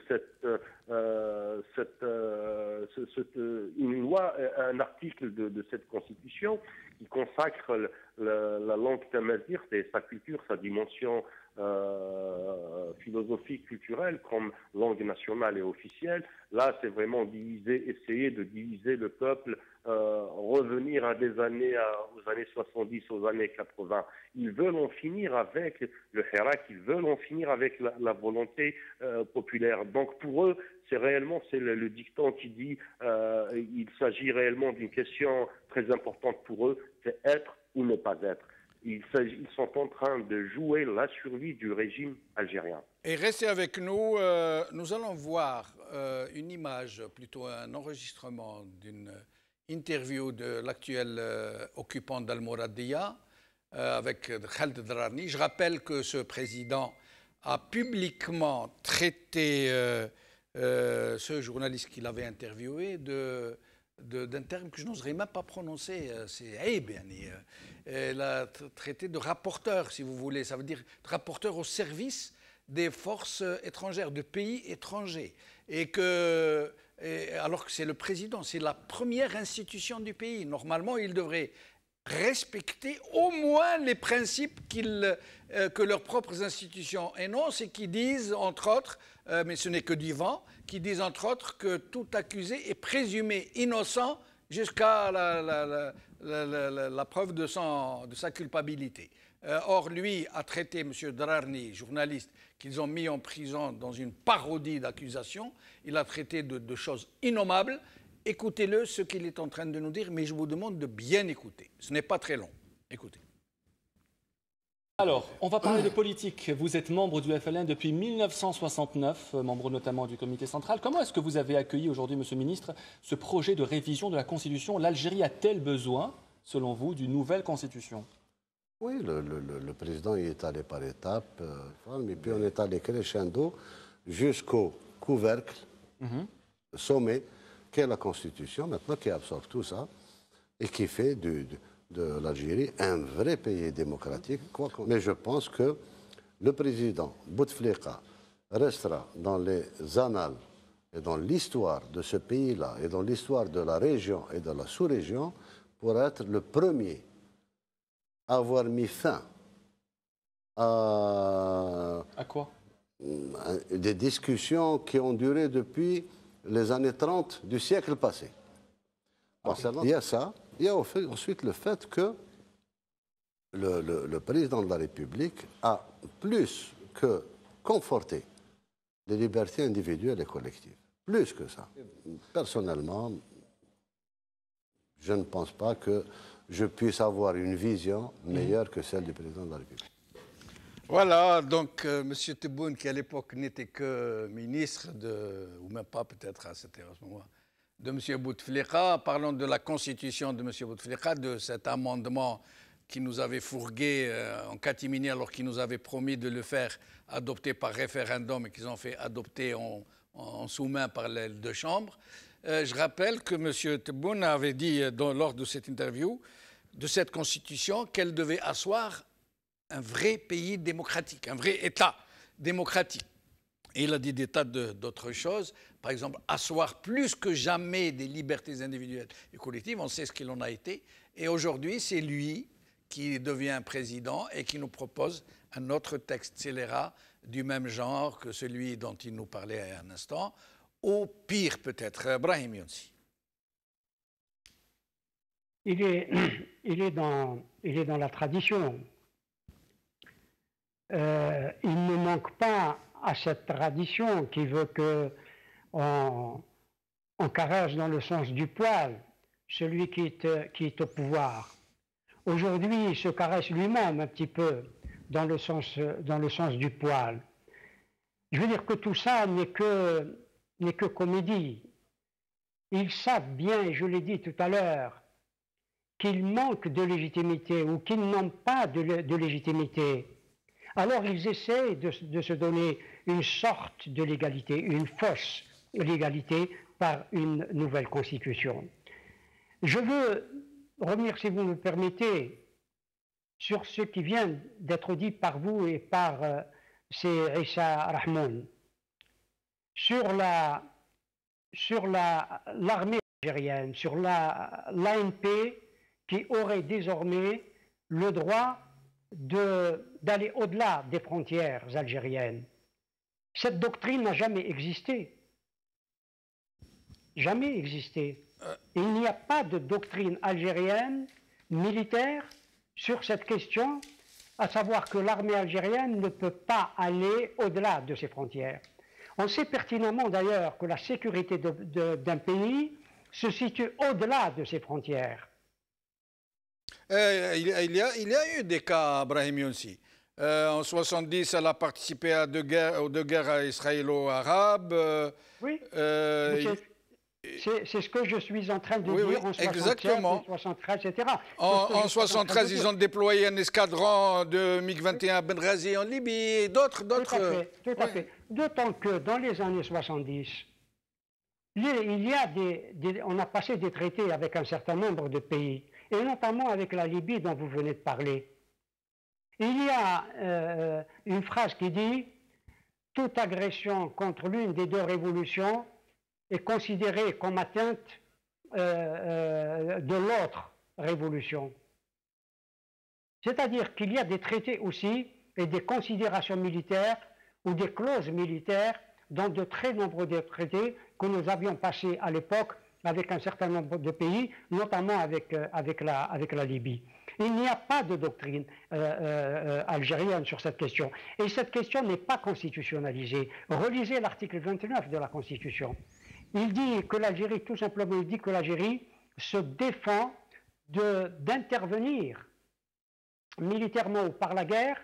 une loi, un article de cette constitution qui consacre la langue tamazight et sa culture, sa dimension philosophique, culturelle, comme langue nationale et officielle. Là, c'est vraiment essayer de diviser le peuple, revenir aux années 70, aux années 80. Ils veulent en finir avec le Hirak, ils veulent en finir avec la volonté populaire. Donc pour eux, c'est le dicton qui dit il s'agit réellement d'une question très importante pour eux, c'est être ou ne pas être. Ils sont en train de jouer la survie du régime algérien. Et restez avec nous, nous allons voir une image, plutôt un enregistrement d'une interview de l'actuel occupant d'Al-Mouradia avec Khaled Drarni. Je rappelle que ce président a publiquement traité ce journaliste qu'il avait interviewé d'un terme que je n'oserais même pas prononcer, c'est Aïb. Il a traité de rapporteur, si vous voulez, ça veut dire rapporteur au service des forces étrangères, de pays étrangers. Alors que c'est le président, c'est la première institution du pays. Normalement, il devrait respecter au moins les principes que leurs propres institutions énoncent et qui disent, entre autres, mais ce n'est que du vent, qui disent, entre autres, que tout accusé est présumé innocent jusqu'à la preuve de sa culpabilité. Or, lui a traité M. Drarni, journaliste, qu'ils ont mis en prison dans une parodie d'accusation. Il a traité de choses innommables. Écoutez-le, ce qu'il est en train de nous dire, mais je vous demande de bien écouter. Ce n'est pas très long. Écoutez. Alors, on va parler de politique. Vous êtes membre du FLN depuis 1969, membre notamment du comité central. Comment est-ce que vous avez accueilli aujourd'hui, Monsieur le Ministre, ce projet de révision de la Constitution? L'Algérie a-t-elle besoin, selon vous, d'une nouvelle Constitution? Oui, le président y est allé par étapes, et puis on est allé crescendo jusqu'au couvercle, sommet, qu'est la Constitution, maintenant qui absorbe tout ça, et qui fait de l'Algérie un vrai pays démocratique. Mais je pense que le président Bouteflika restera dans les annales et dans l'histoire de ce pays-là, et dans l'histoire de la région et de la sous-région, pour être le premier à avoir mis fin à quoi? Des discussions qui ont duré depuis les années 30 du siècle passé. Il y a ça. Il y a ensuite le fait que le président de la République a plus que conforté les libertés individuelles et collectives. Plus que ça. Personnellement, je ne pense pas que je puisse avoir une vision meilleure que celle du président de la République. Voilà, donc M. Tebboune, qui à l'époque n'était que ministre, ou même pas peut-être à ce moment, de M. Bouteflika, parlons de la constitution de M. Bouteflika, de cet amendement qui nous avait fourgué en catimini alors qu'il nous avait promis de le faire adopter par référendum et qu'ils ont fait adopter en sous-main par les deux chambres. Je rappelle que M. Tebboune avait dit lors de cette interview de cette constitution qu'elle devait asseoir un vrai pays démocratique, un vrai État démocratique. Et il a dit des tas d'autres choses, par exemple, asseoir plus que jamais des libertés individuelles et collectives, on sait ce qu'il en a été, et aujourd'hui c'est lui qui devient président et qui nous propose un autre texte scélérat du même genre que celui dont il nous parlait à un instant, ou pire peut-être. Brahim Younsi. il est dans la tradition. Il ne manque pas à cette tradition qui veut qu'on caresse dans le sens du poil celui qui est au pouvoir. Aujourd'hui, il se caresse lui-même un petit peu dans le sens du poil. Je veux dire que tout ça n'est que comédie. Ils savent bien, et je l'ai dit tout à l'heure, qu'ils manquent de légitimité ou qu'ils n'ont pas de légitimité. Alors ils essaient de se donner une sorte de légalité, une fausse légalité par une nouvelle constitution. Je veux revenir, si vous me permettez, sur ce qui vient d'être dit par vous et par c'est Issa Rahmoun, sur l'armée algérienne, sur l'ANP qui aurait désormais le droit d'aller au-delà des frontières algériennes. Cette doctrine n'a jamais existé. Jamais existé. Il n'y a pas de doctrine algérienne militaire sur cette question, à savoir que l'armée algérienne ne peut pas aller au-delà de ses frontières. On sait pertinemment d'ailleurs que la sécurité d'un pays se situe au-delà de ses frontières. Il y a eu des cas, Brahim Younsi. En 70, elle a participé aux deux guerres israélo-arabes. Oui, c'est ce que je suis en train de dire en 73, etc. En 73, ils ont déployé un escadron de MiG-21 Benghazi en Libye et d'autres. Tout à fait. D'autant que dans les années 70, on a passé des traités avec un certain nombre de pays, et notamment avec la Libye dont vous venez de parler. Il y a une phrase qui dit « Toute agression contre l'une des deux révolutions est considérée comme atteinte de l'autre révolution ». C'est-à-dire qu'il y a des traités aussi et des considérations militaires ou des clauses militaires dans de très nombreux traités que nous avions passés à l'époque avec un certain nombre de pays, notamment avec la Libye. Il n'y a pas de doctrine algérienne sur cette question. Et cette question n'est pas constitutionnalisée. Relisez l'article 29 de la Constitution. Il dit que l'Algérie, tout simplement, il dit que l'Algérie se défend d'intervenir militairement ou par la guerre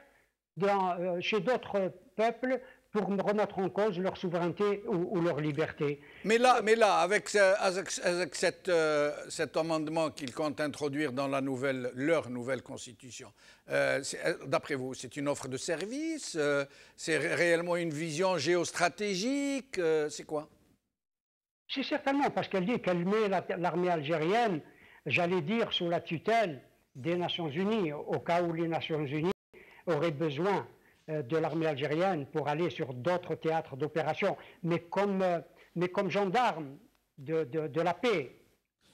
chez d'autres peuples pour remettre en cause leur souveraineté ou leur liberté. Mais là avec cet amendement qu'ils comptent introduire dans leur nouvelle constitution, d'après vous, c'est une offre de service? C'est réellement une vision géostratégique? C'est quoi? C'est certainement parce qu'elle dit qu'elle met l'armée algérienne, j'allais dire, sous la tutelle des Nations Unies, au cas où les Nations Unies auraient besoin de l'armée algérienne pour aller sur d'autres théâtres d'opération, mais comme gendarme de la paix.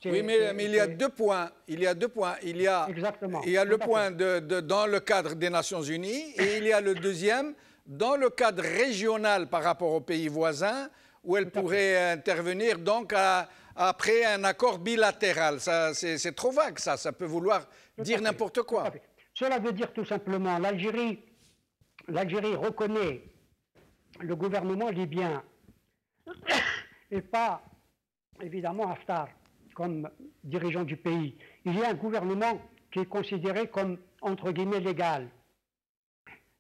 Oui, mais il y a deux points. Il y a Exactement. Il y a le point dans le cadre des Nations Unies et il y a le deuxième dans le cadre régional par rapport aux pays voisins où elle pourrait intervenir donc après un accord bilatéral. C'est trop vague, ça peut vouloir dire n'importe quoi. Cela veut dire tout simplement l'Algérie reconnaît le gouvernement libyen et pas évidemment Haftar comme dirigeant du pays. Il y a un gouvernement qui est considéré comme entre guillemets légal,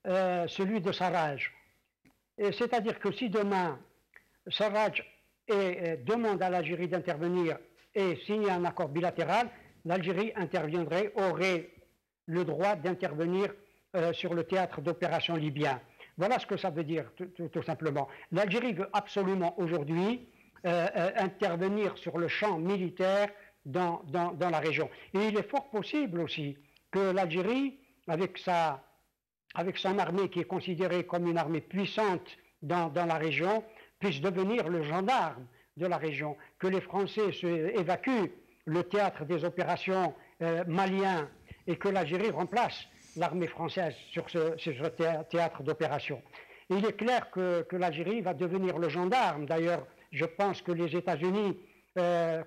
celui de Sarraj. C'est-à-dire que si demain Sarraj demande à l'Algérie d'intervenir et signer un accord bilatéral, l'Algérie interviendrait, aurait le droit d'intervenir sur le théâtre d'opération libyen. Voilà ce que ça veut dire, tout simplement. L'Algérie veut absolument aujourd'hui intervenir sur le champ militaire dans la région. Et il est fort possible aussi que l'Algérie, avec son armée qui est considérée comme une armée puissante dans la région, puisse devenir le gendarme de la région, que les Français évacuent le théâtre des opérations maliens et que l'Algérie remplace l'armée française sur ce théâtre d'opération. Il est clair que l'Algérie va devenir le gendarme. D'ailleurs, je pense que les États-Unis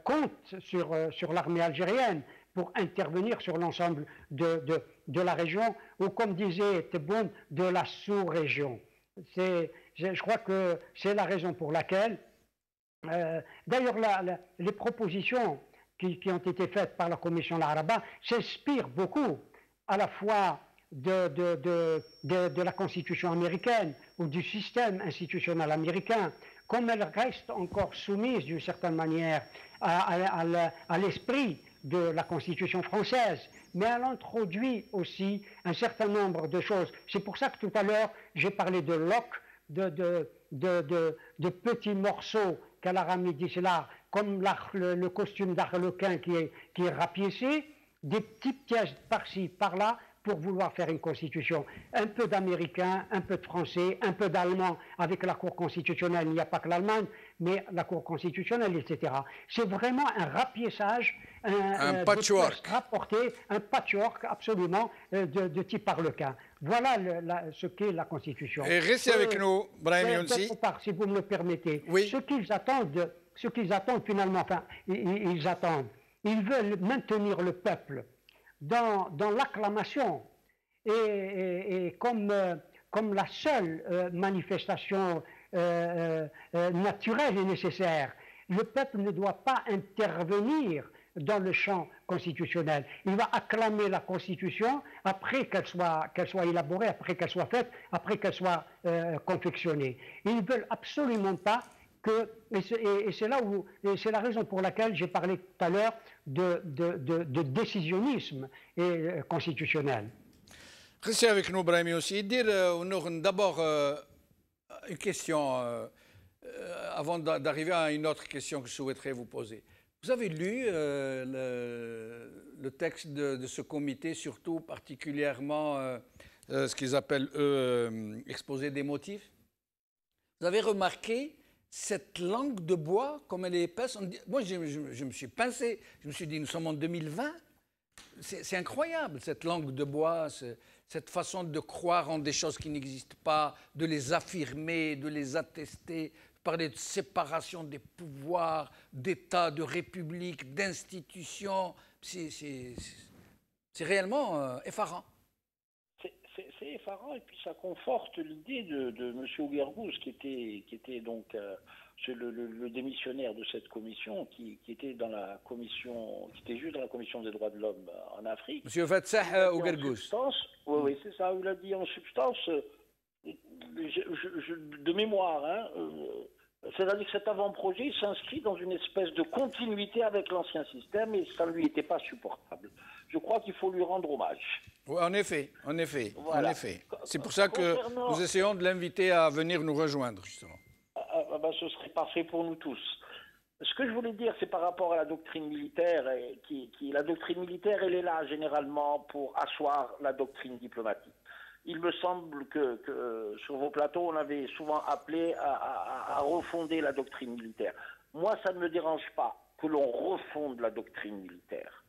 comptent sur l'armée algérienne pour intervenir sur l'ensemble de la région, ou comme disait Tebboune, de la sous-région. Je crois que c'est la raison pour laquelle, d'ailleurs, les propositions qui ont été faites par la Commission Laraba s'inspirent beaucoup à la fois de la Constitution américaine ou du système institutionnel américain, comme elle reste encore soumise d'une certaine manière à l'esprit de la Constitution française, mais elle introduit aussi un certain nombre de choses. C'est pour ça que tout à l'heure, j'ai parlé de Locke, de petits morceaux qu'elle a remis d'ici là, comme le costume d'Arlequin qui est rapiécé, des petites pièces par-ci, par-là, pour vouloir faire une constitution. Un peu d'américain, un peu de français, un peu d'allemand. Avec la Cour constitutionnelle, il n'y a pas que l'Allemagne, mais la Cour constitutionnelle, etc. C'est vraiment un rapiessage, un patchwork rapporté, un patchwork absolument de type Arlequin. Voilà ce qu'est la Constitution. Et restez avec nous, Brahim Younsi. D'autre part, si vous me le permettez, oui. ce qu'ils attendent finalement, enfin, ils veulent maintenir le peuple dans l'acclamation et comme la seule manifestation naturelle et nécessaire. Le peuple ne doit pas intervenir dans le champ constitutionnel. Il va acclamer la Constitution après qu'elle soit élaborée, après qu'elle soit faite, après qu'elle soit confectionnée. Ils ne veulent absolument pas et c'est la raison pour laquelle j'ai parlé tout à l'heure de décisionnisme constitutionnel. Restez avec nous, Brahim aussi. D'abord, une question, avant d'arriver à une autre question que je souhaiterais vous poser. Vous avez lu le texte de ce comité, surtout particulièrement ce qu'ils appellent, eux, exposé des motifs? Vous avez remarqué cette langue de bois, comme elle est épaisse? Moi, je me suis pincé. Je me suis dit, nous sommes en 2020. C'est incroyable, cette langue de bois, cette façon de croire en des choses qui n'existent pas, de les affirmer, de les attester, parler de séparation des pouvoirs, d'État, de république, d'institutions. C'est réellement effarant. C'est effarant, et puis ça conforte l'idée de M. Ouguergouz, qui était donc le démissionnaire de cette commission, qui était dans la commission, qui était juste dans la commission des droits de l'homme en Afrique. M. Fatsah Ouguergouz. Oui, c'est ça. Il a dit en substance, de mémoire, hein, c'est-à-dire que cet avant-projet s'inscrit dans une espèce de continuité avec l'ancien système, et ça ne lui était pas supportable. Je crois qu'il faut lui rendre hommage. Oui, en effet, en effet, voilà. En effet. C'est pour ça que nous essayons de l'inviter à venir nous rejoindre, justement. Ce serait parfait pour nous tous. Ce que je voulais dire, c'est par rapport à la doctrine militaire, la doctrine militaire, elle est là généralement pour asseoir la doctrine diplomatique. Il me semble que sur vos plateaux, on avait souvent appelé à refonder la doctrine militaire. Moi, ça ne me dérange pas que l'on refonde la doctrine militaire.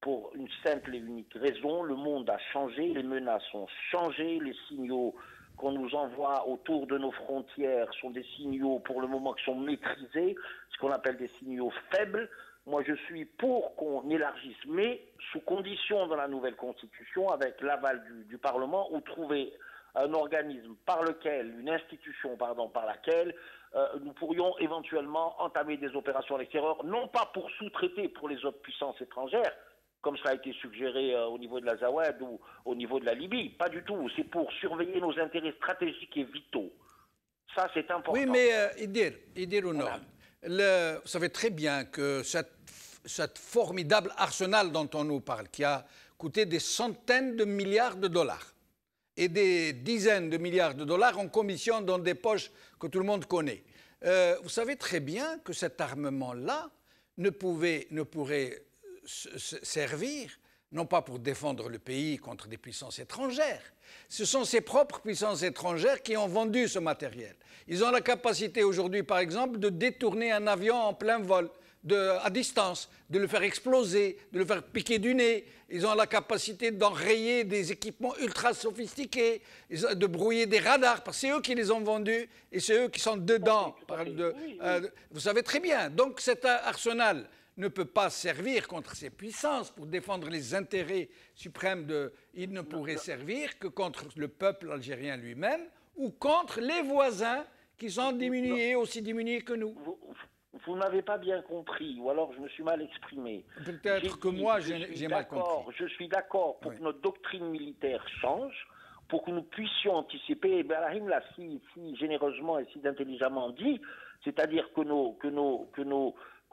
Pour une simple et unique raison, le monde a changé, les menaces ont changé, les signaux qu'on nous envoie autour de nos frontières sont des signaux pour le moment qui sont maîtrisés, ce qu'on appelle des signaux faibles. Moi, je suis pour qu'on élargisse, mais sous condition dans la nouvelle Constitution, avec l'aval du Parlement, ou trouver un organisme par lequel, une institution, pardon, par laquelle nous pourrions éventuellement entamer des opérations à l'extérieur, non pas pour sous-traiter pour les autres puissances étrangères, comme ça a été suggéré au niveau de l'Azawad ou au niveau de la Libye. Pas du tout. C'est pour surveiller nos intérêts stratégiques et vitaux. Ça, c'est important. Oui, mais Idir ou non, vous savez très bien que cette formidable arsenal dont on nous parle, qui a coûté des centaines de milliards de dollars et des dizaines de milliards de dollars en commission dans des poches que tout le monde connaît, vous savez très bien que cet armement-là ne pourrait servir, non pas pour défendre le pays contre des puissances étrangères. Ce sont ces propres puissances étrangères qui ont vendu ce matériel. Ils ont la capacité aujourd'hui, par exemple, de détourner un avion en plein vol, à distance, de le faire exploser, de le faire piquer du nez. Ils ont la capacité d'enrayer des équipements ultra sophistiqués, de brouiller des radars, parce que c'est eux qui les ont vendus et c'est eux qui sont dedans. Vous savez très bien. Donc cet arsenal ne peut pas servir contre ces puissances pour défendre les intérêts suprêmes de... Il ne pourrait servir que contre le peuple algérien lui-même ou contre les voisins qui sont diminués, aussi diminués que nous. Vous n'avez pas bien compris, ou alors je me suis mal exprimé. Peut-être que moi, j'ai mal compris. Je suis d'accord pour que notre doctrine militaire change, pour que nous puissions anticiper. Et Ibrahim l'a si généreusement et si intelligemment dit, c'est-à-dire que nos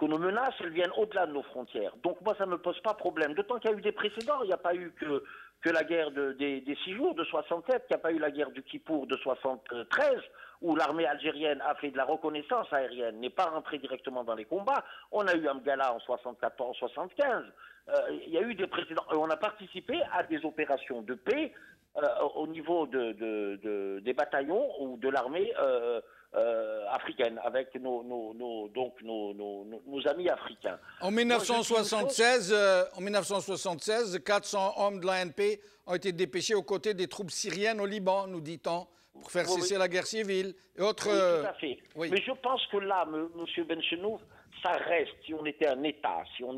menaces, elles viennent au-delà de nos frontières. Donc moi, ça ne me pose pas problème. D'autant qu'il y a eu des précédents. Il n'y a pas eu que la guerre des 6 jours de 67, qu'il n'y a pas eu la guerre du Kippour de 73, où l'armée algérienne a fait de la reconnaissance aérienne, n'est pas rentrée directement dans les combats. On a eu Amgala en 74-75. Il y a eu des précédents. On a participé à des opérations de paix au niveau des bataillons ou de l'armée africaine, avec nos amis africains. En 1976, 400 hommes de l'ANP ont été dépêchés aux côtés des troupes syriennes au Liban, nous dit-on, pour faire cesser la guerre civile. Et autres, oui, tout à fait. Oui. Mais je pense que là, M. Benchenouf, ça reste, si on était un État, si on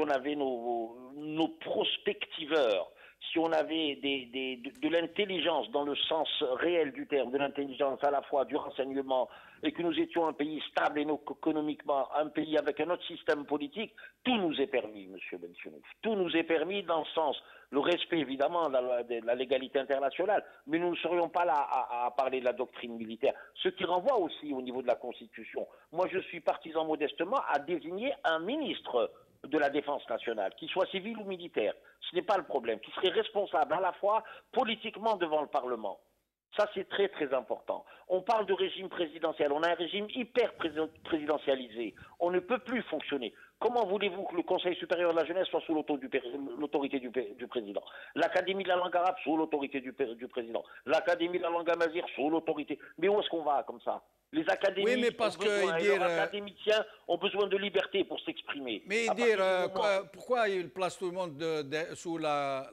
avait nos prospectiveurs, si on avait de l'intelligence dans le sens réel du terme, de l'intelligence à la fois du renseignement, et que nous étions un pays stable économiquement, un pays avec un autre système politique, tout nous est permis, M. Benchenouf. Tout nous est permis dans le sens, le respect évidemment de la légalité internationale, mais nous ne serions pas là à parler de la doctrine militaire. Ce qui renvoie aussi au niveau de la Constitution. Moi, je suis partisan modestement à désigner un ministre de la défense nationale, qu'il soit civil ou militaire. Ce n'est pas le problème. Qui serait responsable à la fois politiquement devant le Parlement. Ça, c'est très, très important. On parle de régime présidentiel. On a un régime hyper présidentialisé. On ne peut plus fonctionner. Comment voulez-vous que le Conseil supérieur de la jeunesse soit sous l'autorité du président? L'Académie de la langue arabe sous l'autorité du président. L'Académie de la langue amazigh sous l'autorité. Mais où est-ce qu'on va comme ça? Les académies, oui, les académiciens ont besoin de liberté pour s'exprimer. Mais pourquoi il place tout le monde sous la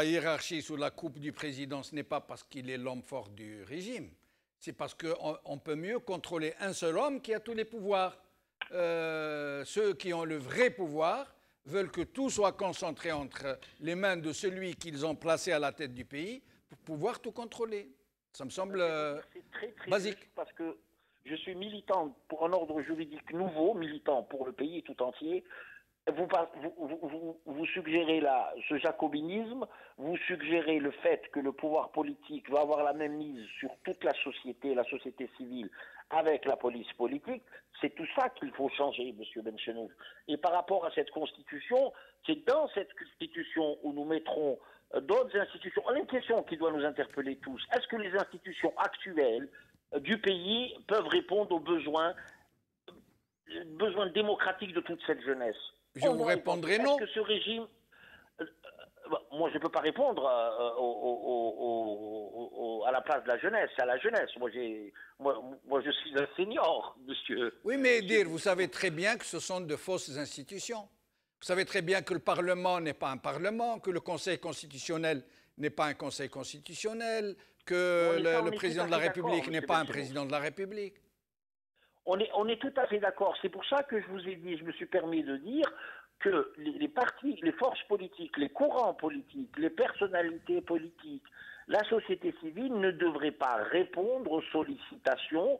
hiérarchie, sous la coupe du président? Ce n'est pas parce qu'il est l'homme fort du régime. C'est parce qu'on peut mieux contrôler un seul homme qui a tous les pouvoirs. Ceux qui ont le vrai pouvoir veulent que tout soit concentré entre les mains de celui qu'ils ont placé à la tête du pays pour pouvoir tout contrôler. Ça me semble très basique. Parce que je suis militant pour un ordre juridique nouveau, militant pour le pays tout entier. Vous suggérez là ce jacobinisme, vous suggérez le fait que le pouvoir politique va avoir la même mise sur toute la société civile, avec la police politique. C'est tout ça qu'il faut changer, M. Benchenouf. Et par rapport à cette Constitution, c'est dans cette Constitution où nous mettrons d'autres institutions. On a une question qui doit nous interpeller tous. Est-ce que les institutions actuelles du pays peuvent répondre aux besoins démocratiques de toute cette jeunesse? Je vous répondrai non. Est-ce que ce régime... moi, je ne peux pas répondre à la place de la jeunesse, à la jeunesse. Moi, je suis un senior, monsieur. Oui, mais vous savez très bien que ce sont de fausses institutions. Vous savez très bien que le Parlement n'est pas un Parlement, que le Conseil constitutionnel n'est pas un Conseil constitutionnel, que le président de la République n'est pas un président de la République. On est tout à fait d'accord. C'est pour ça que je vous ai dit, je me suis permis de dire que les partis, les forces politiques, les courants politiques, les personnalités politiques, la société civile ne devraient pas répondre aux sollicitations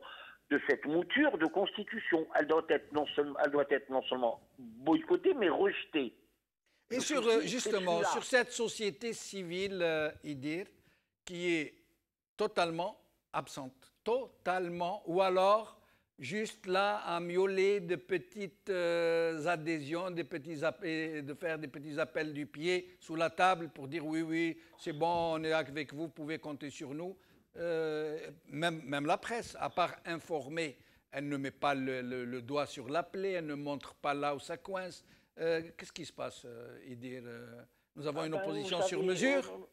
de cette mouture de constitution. Elle doit être non seulement boycottée, mais rejetée. Et justement, sur cette société civile, Idir, qui est totalement absente, totalement, ou alors juste là à miauler de petites adhésions, de faire des petits appels du pied sous la table pour dire oui, c'est bon, on est avec vous, vous pouvez compter sur nous. Même la presse, à part informer, elle ne met pas le doigt sur la plaie, elle ne montre pas là où ça coince. Qu'est-ce qui se passe, Idir? Nous avons une opposition sur mesure?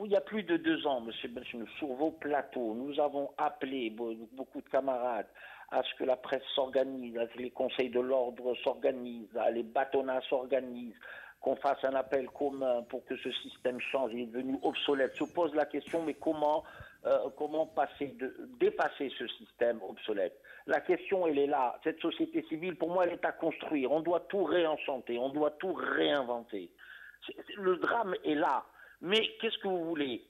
Il y a plus de 2 ans, M. Benchenouf, sur vos plateaux, nous avons appelé beaucoup de camarades à ce que la presse s'organise, à ce que les conseils de l'ordre s'organisent, à les bâtonnats s'organisent, qu'on fasse un appel commun pour que ce système change. Il est devenu obsolète. Se pose la question, mais comment comment dépasser ce système obsolète. La question, elle est là. Cette société civile, pour moi, elle est à construire. On doit tout réenchanter, on doit tout réinventer. Le drame est là. Mais qu'est-ce que vous voulez?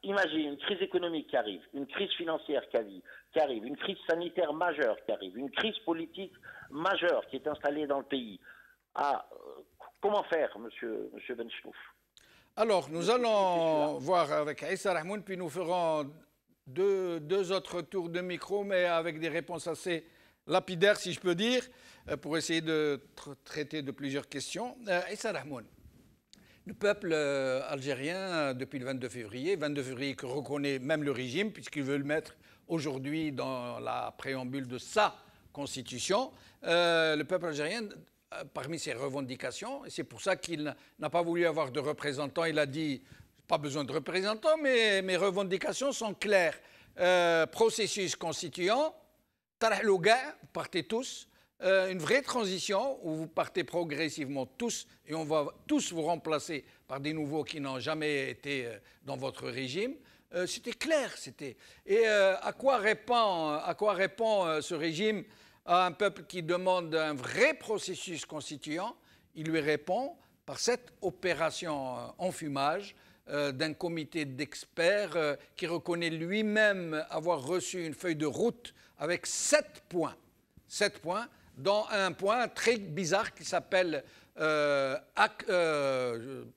Imaginez une crise économique qui arrive, une crise financière qui arrive, une crise sanitaire majeure qui arrive, une crise politique majeure qui est installée dans le pays. Comment faire, monsieur Benchnouf? Alors, nous allons voir avec Issa Rahmoun, puis nous ferons deux autres tours de micro, mais avec des réponses assez lapidaires, si je peux dire, pour essayer de traiter de plusieurs questions. Issa Rahmoun, le peuple algérien, depuis le 22 février que reconnaît même le régime, puisqu'il veut le mettre aujourd'hui dans la préambule de sa constitution, le peuple algérien, parmi ses revendications, et c'est pour ça qu'il n'a pas voulu avoir de représentants, il a dit, pas besoin de représentants, mais mes revendications sont claires. Processus constituant, Tarahlouga, partez tous, une vraie transition où vous partez progressivement tous et on va tous vous remplacer par des nouveaux qui n'ont jamais été dans votre régime. C'était clair, c'était. Et à quoi répond ce régime à un peuple qui demande un vrai processus constituant? Il lui répond par cette opération enfumage d'un comité d'experts qui reconnaît lui-même avoir reçu une feuille de route avec 7 points. 7 points, dont un point très bizarre qui s'appelle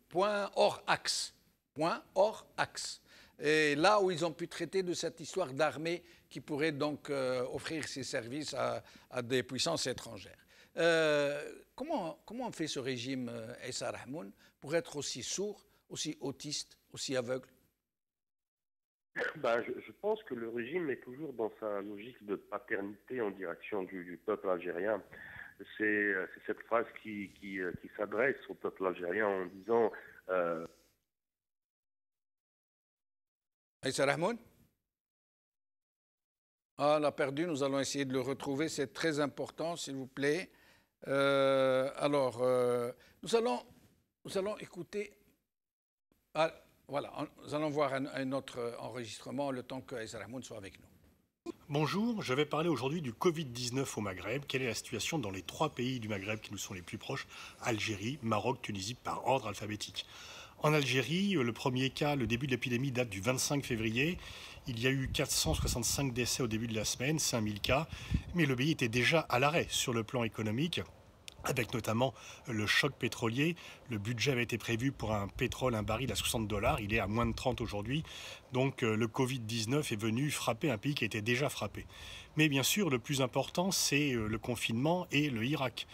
point hors axe. Point hors axe. Et là où ils ont pu traiter de cette histoire d'armée qui pourrait donc offrir ses services à des puissances étrangères. Comment on fait ce régime, Issa Rahmoun, pour être aussi sourd, aussi autiste, aussi aveugle? Je pense que le régime est toujours dans sa logique de paternité en direction du peuple algérien. C'est cette phrase qui s'adresse au peuple algérien en disant... Issa Rahmoun? Ah, on l'a perdu, nous allons essayer de le retrouver, c'est très important, s'il vous plaît. Nous allons écouter... voilà, nous allons voir un autre enregistrement le temps que Issa Rahmoun soit avec nous. Bonjour, je vais parler aujourd'hui du Covid-19 au Maghreb. Quelle est la situation dans les 3 pays du Maghreb qui nous sont les plus proches? Algérie, Maroc, Tunisie, par ordre alphabétique. En Algérie, le premier cas, le début de l'épidémie date du 25 février. Il y a eu 465 décès au début de la semaine, 5000 cas. Mais le pays était déjà à l'arrêt sur le plan économique, avec notamment le choc pétrolier. Le budget avait été prévu pour un pétrole, un baril à $60. Il est à moins de 30 aujourd'hui. Donc le Covid-19 est venu frapper un pays qui était déjà frappé. Mais bien sûr, le plus important, c'est le confinement et le Irak.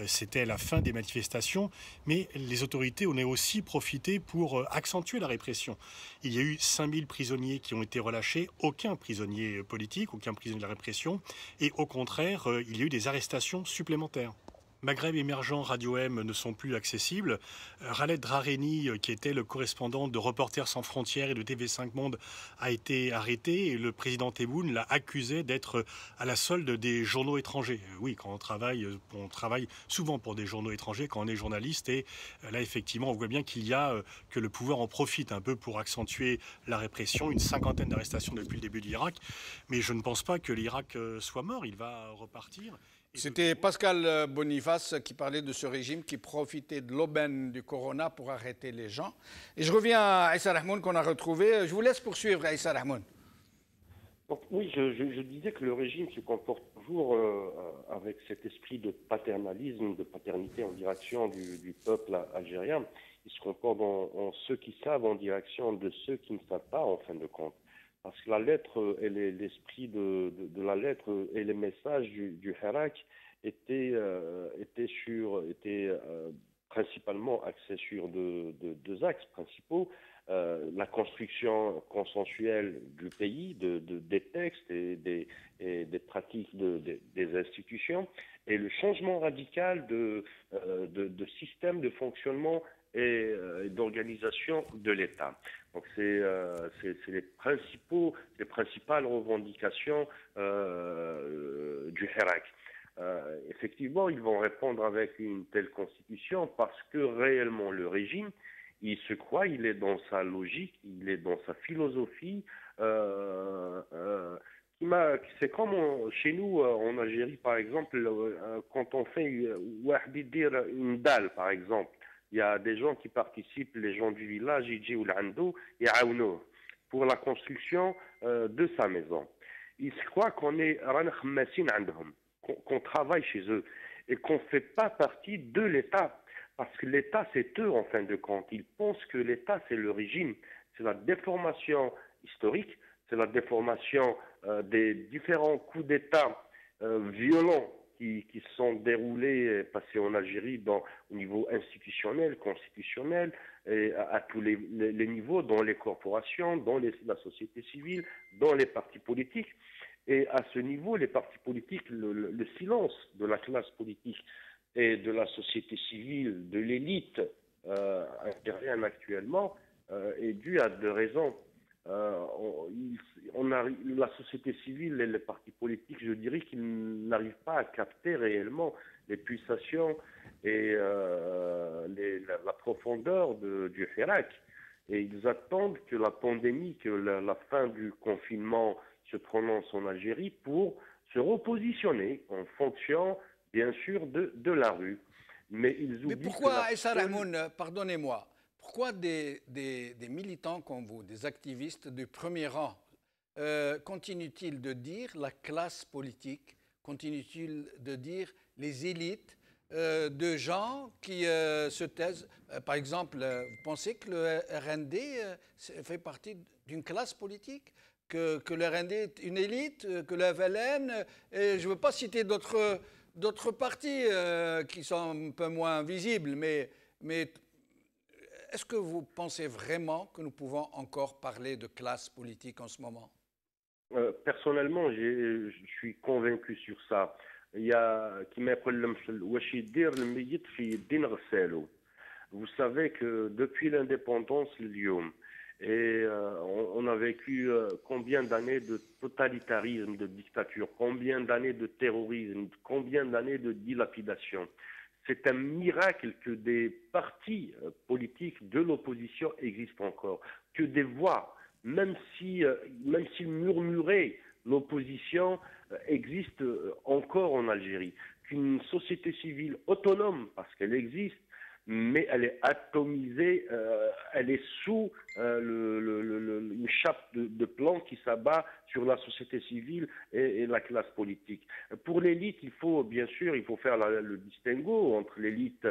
C'était la fin des manifestations, mais les autorités en ont aussi profité pour accentuer la répression. Il y a eu 5000 prisonniers qui ont été relâchés, aucun prisonnier politique, aucun prisonnier de la répression, et au contraire, il y a eu des arrestations supplémentaires. Maghreb émergent, Radio M ne sont plus accessibles. Khaled Drareni, qui était le correspondant de Reporters sans frontières et de TV5 Monde, a été arrêté et le président Tebboune l'a accusé d'être à la solde des journaux étrangers. Oui, quand on travaille souvent pour des journaux étrangers quand on est journaliste, et là effectivement on voit bien que le pouvoir en profite un peu pour accentuer la répression. Une 50aine d'arrestations depuis le début de l'Irak, mais je ne pense pas que l'Irak soit mort, il va repartir. C'était Pascal Boniface qui parlait de ce régime qui profitait de l'aubaine du corona pour arrêter les gens. Et je reviens à Issa Rahmoun qu'on a retrouvé. Je vous laisse poursuivre, Issa Rahmoun. Oui, je disais que le régime se comporte toujours avec cet esprit de paternalisme, de paternité en direction du peuple algérien. Il se comporte en ceux qui savent en direction de ceux qui ne savent pas, en fin de compte. Parce que la lettre et l'esprit de la lettre et les messages du Hirak étaient principalement axés sur deux axes principaux. La construction consensuelle du pays, des textes et des pratiques des institutions, et le changement radical de système de fonctionnement et d'organisation de l'État. Donc c'est les principales revendications du Hirak. Effectivement, ils vont répondre avec une telle constitution parce que réellement le régime, Il se croit, il est dans sa logique, il est dans sa philosophie. C'est comme chez nous en Algérie, par exemple, quand on fait une dalle, par exemple, il y a des gens qui participent, les gens du village, ils disent pour la construction de sa maison. Ils se croient qu'on travaille chez eux et qu'on ne fait pas partie de l'État. Parce que l'État, c'est eux, en fin de compte. Ils pensent que l'État, c'est le régime. C'est la déformation historique, c'est la déformation des différents coups d'État violents qui se sont déroulés et passés en Algérie au niveau institutionnel, constitutionnel, et à tous les niveaux, dans les corporations, dans la société civile, dans les partis politiques. Et à ce niveau, les partis politiques, le silence de la classe politique et de la société civile, de l'élite algérienne actuellement, est dû à deux raisons. La société civile et les partis politiques, je dirais qu'ils n'arrivent pas à capter réellement les pulsations et la profondeur du Hirak. Et ils attendent que la pandémie, que la fin du confinement se prononce en Algérie pour se repositionner en fonction, bien sûr, de la rue. Mais ils oublient. Mais pourquoi, Issa Rahmoun, pardonnez-moi, pourquoi des militants comme vous, des activistes du premier rang, continuent-ils de dire la classe politique, continuent-ils de dire les élites, de gens qui se taisent? Par exemple, vous pensez que le RND fait partie d'une classe politique, que le RND est une élite, que le FLN, et je ne veux pas citer d'autres partis qui sont un peu moins visibles, mais est-ce que vous pensez vraiment que nous pouvons encore parler de classe politique en ce moment? Personnellement, je suis convaincu sur ça. Il y a vous savez que depuis l'indépendance, on a vécu combien d'années de totalitarisme, de dictature, combien d'années de terrorisme, combien d'années de dilapidation. C'est un miracle que des partis politiques de l'opposition existent encore, que des voix, même s'ils murmuraient, l'opposition existe encore en Algérie, qu'une société civile autonome, parce qu'elle existe, mais elle est atomisée, elle est sous une chape de plomb qui s'abat sur la société civile et la classe politique. Pour l'élite, il faut faire le distinguo entre l'élite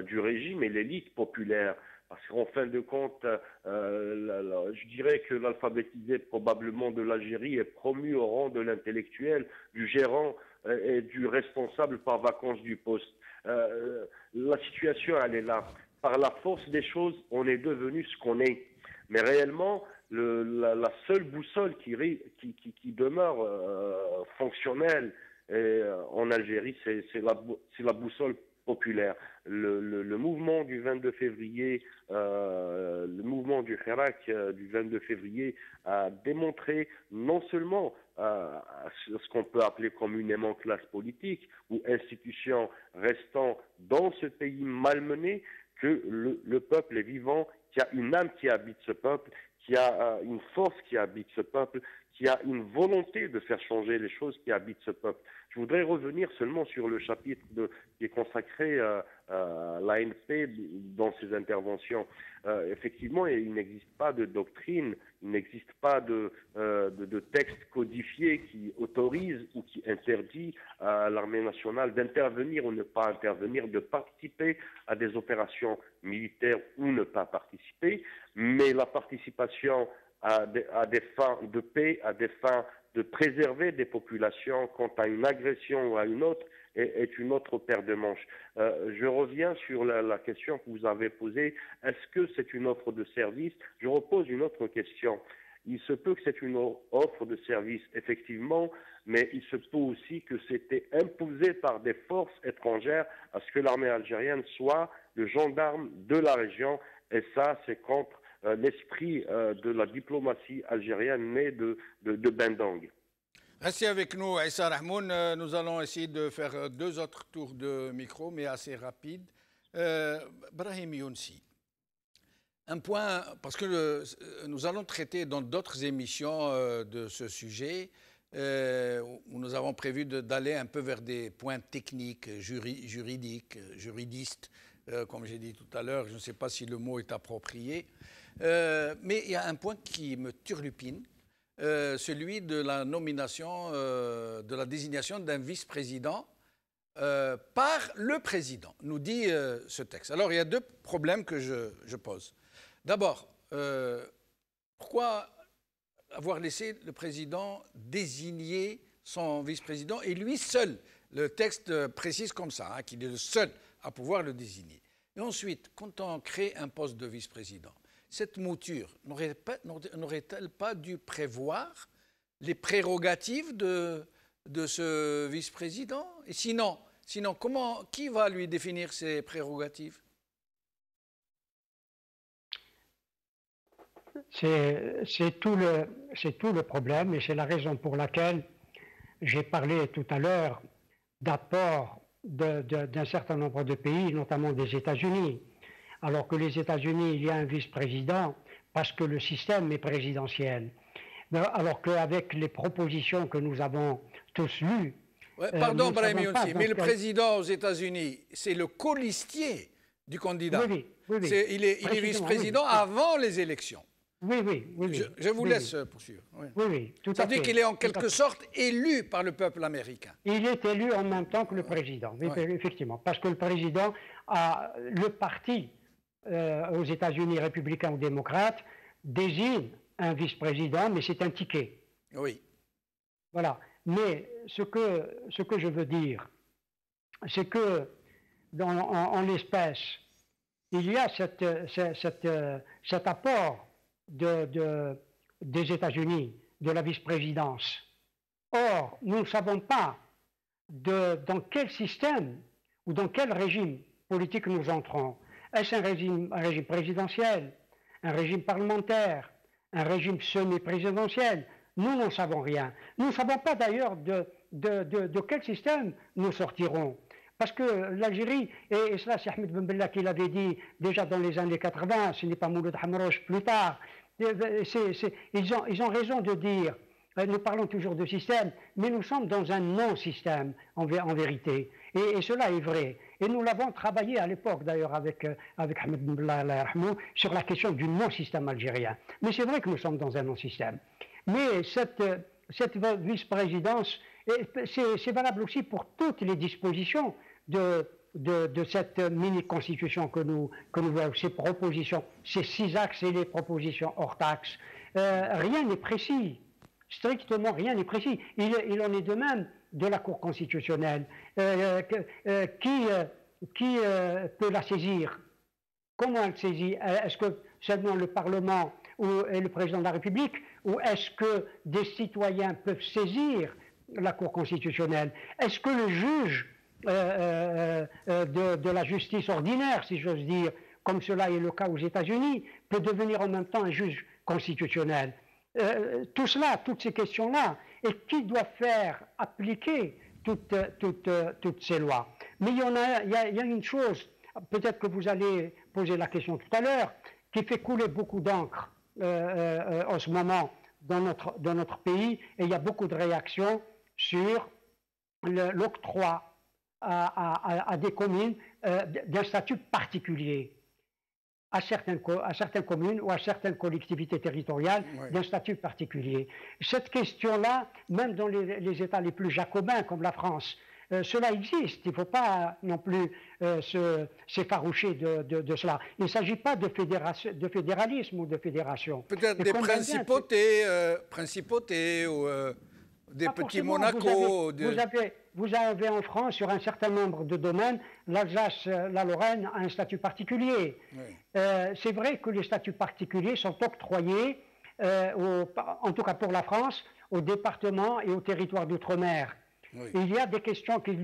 du régime et l'élite populaire. Parce qu'en fin de compte, je dirais que l'alphabétisé probablement de l'Algérie est promu au rang de l'intellectuel, du gérant et du responsable par vacance du poste. La situation, elle est là. Par la force des choses, on est devenu ce qu'on est. Mais réellement, la seule boussole qui demeure fonctionnelle en Algérie, c'est la boussole populaire. Le mouvement du 22 février, le mouvement du Hirak du 22 février a démontré non seulement ce qu'on peut appeler communément classe politique ou institution restant dans ce pays malmené, que le peuple est vivant, qu'il y a une âme qui habite ce peuple, qu'il y a une force qui habite ce peuple, qu'il y a une volonté de faire changer les choses qui habitent ce peuple. Je voudrais revenir seulement sur le chapitre qui est consacré à l'ANP dans ses interventions. Effectivement, il n'existe pas de doctrine, il n'existe pas de texte codifié qui autorise ou qui interdit à l'armée nationale d'intervenir ou ne pas intervenir, de participer à des opérations militaires ou ne pas participer, mais la participation à des fins de paix, à des fins de préserver des populations quant à une agression ou à une autre est une autre paire de manches. Je reviens sur la question que vous avez posée. Est-ce que c'est une offre de service? Je repose une autre question. Il se peut que c'est une offre de service, effectivement, mais il se peut aussi que c'était imposé par des forces étrangères à ce que l'armée algérienne soit le gendarme de la région, et ça, c'est contre l'esprit de la diplomatie algérienne née de Bendang. Restez avec nous, Issa Rahmoun. Nous allons essayer de faire 2 autres tours de micro, mais assez rapides. Brahim Younsi, Un point, parce que nous allons traiter dans d'autres émissions de ce sujet, où nous avons prévu d'aller un peu vers des points techniques, juridiques, juridistes, comme j'ai dit tout à l'heure. Je ne sais pas si le mot est approprié. Mais il y a un point qui me turlupine, celui de la nomination, de la désignation d'un vice-président par le président, nous dit ce texte. Alors, il y a deux problèmes que je pose. D'abord, pourquoi avoir laissé le président désigner son vice-président et lui seul? Le texte précise comme ça, hein, qu'il est le seul à pouvoir le désigner. Et ensuite, quand on crée un poste de vice-président, cette mouture n'aurait-elle pas dû prévoir les prérogatives de ce vice-président? Et sinon, qui va lui définir ses prérogatives? C'est tout le problème et c'est la raison pour laquelle j'ai parlé tout à l'heure d'apport d'un certain nombre de pays, notamment des États-Unis. Alors que les États-Unis, il y a un vice-président parce que le système est présidentiel. Alors qu'avec les propositions que nous avons tous lues... Ouais, pardon, Brahim Younsi, mais le président aux États-Unis, c'est le colistier du candidat. Oui. Il est vice-président avant les élections. Oui. Je vous laisse poursuivre. Oui, tout à fait. Ça veut dire qu'il est en quelque sorte élu par le peuple américain. Il est élu en même temps que le président, effectivement. Parce que le président a le parti aux États-Unis, républicain ou démocrate, désigne un vice-président, mais c'est un ticket. Oui. Voilà. Mais ce que je veux dire, c'est que en l'espèce, il y a cet apport des États-Unis, de la vice-présidence. Or, nous ne savons pas dans quel système ou dans quel régime politique nous entrons. Est-ce un régime présidentiel, un régime parlementaire, un régime semi-présidentiel? Nous n'en savons rien. Nous ne savons pas d'ailleurs de quel système nous sortirons. Parce que l'Algérie, et cela c'est Ahmed Ben Bella qui l'avait dit déjà dans les années 80, ce n'est pas Mouloud Hamrouche plus tard, ils ont raison de dire, nous parlons toujours de système, mais nous sommes dans un non-système en vérité. Et cela est vrai. Et nous l'avons travaillé à l'époque d'ailleurs avec Ahmed Ben Bella sur la question du non-système algérien. Mais c'est vrai que nous sommes dans un non-système. Mais cette vice-présidence, c'est valable aussi pour toutes les dispositions de cette mini-constitution que nous voyons, ces propositions, ces 6 axes et les propositions hors taxes. Rien n'est précis, strictement rien n'est précis. Il en est de même de la Cour constitutionnelle. Qui peut la saisir? Comment elle saisit? Est-ce que seulement le Parlement et le président de la République, ou est-ce que des citoyens peuvent saisir la Cour constitutionnelle? Est-ce que le juge de la justice ordinaire, si j'ose dire, comme cela est le cas aux États-Unis, peut devenir en même temps un juge constitutionnel? Tout cela, toutes ces questions-là, et qui doit faire appliquer toutes ces lois? Mais il y a une chose, peut-être que vous allez poser la question tout à l'heure, qui fait couler beaucoup d'encre en ce moment dans notre pays, et il y a beaucoup de réactions sur l'octroi à des communes d'un statut particulier, à certaines communes ou à certaines collectivités territoriales d'un statut particulier. Cette question-là, même dans les États les plus jacobins comme la France, cela existe, il ne faut pas non plus s'effaroucher de cela. Il ne s'agit pas de fédéralisme ou de fédération. Peut-être des principautés ou des petits Monaco. Vous avez en France, sur un certain nombre de domaines, l'Alsace, la Lorraine a un statut particulier. Oui. C'est vrai que les statuts particuliers sont octroyés, en tout cas pour la France, aux départements et aux territoires d'outre-mer. Oui. Il y a des questions qui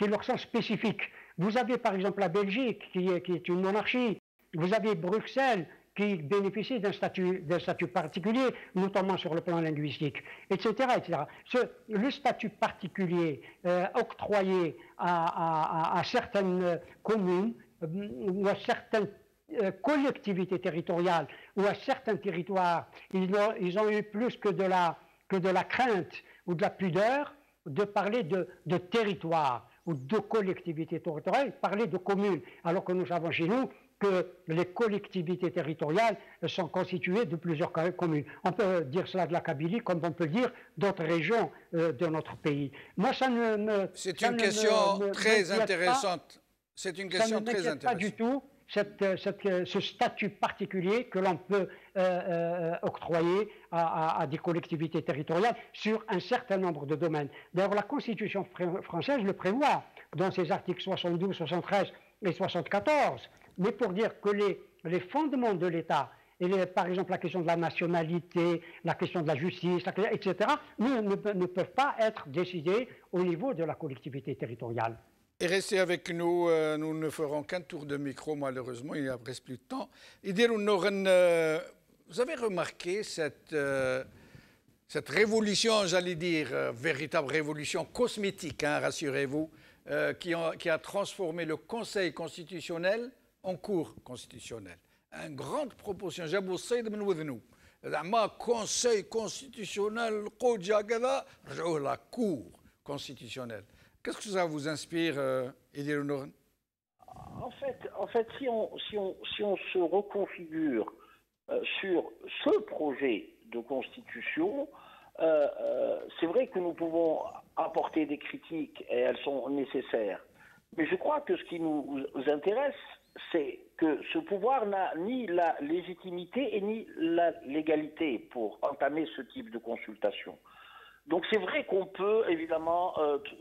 leur sont spécifiques. Vous avez par exemple la Belgique, qui est une monarchie. Vous avez Bruxelles, qui bénéficie d'un statut particulier, notamment sur le plan linguistique, etc. Le statut particulier octroyé à certaines communes ou à certains collectivités territoriales ou à certains territoires, ils ont eu plus que de la crainte ou de la pudeur de parler de territoire ou de collectivités territoriales, parler de communes, alors que nous savons chez nous que les collectivités territoriales sont constituées de plusieurs communes. On peut dire cela de la Kabylie comme on peut dire d'autres régions de notre pays. Moi, ça ne me... C'est une question très intéressante. C'est une question très intéressante. Pas du tout ce statut particulier que l'on peut octroyer à des collectivités territoriales sur un certain nombre de domaines. D'ailleurs, la Constitution française le prévoit dans ses articles 72, 73 et 74. Mais pour dire que les fondements de l'État, par exemple la question de la nationalité, la question de la justice, etc., ne peuvent pas être décidés au niveau de la collectivité territoriale. Et restez avec nous, nous ne ferons qu'un tour de micro, malheureusement, il n'y a presque plus de temps. Vous avez remarqué cette révolution, j'allais dire, véritable révolution cosmétique, hein, rassurez-vous, qui a transformé le Conseil constitutionnel en Cour constitutionnelle. Une grande proposition. جابوا الصيد من وذنه. زعما Conseil constitutionnel قوجا كذا رجعوه la Cour constitutionnelle. Qu'est-ce que ça vous inspire, Idir Nouran? En fait, si on se reconfigure sur ce projet de constitution, c'est vrai que nous pouvons apporter des critiques et elles sont nécessaires. Mais je crois que ce qui nous intéresse, c'est que ce pouvoir n'a ni la légitimité et ni la légalité pour entamer ce type de consultation. Donc c'est vrai qu'on peut évidemment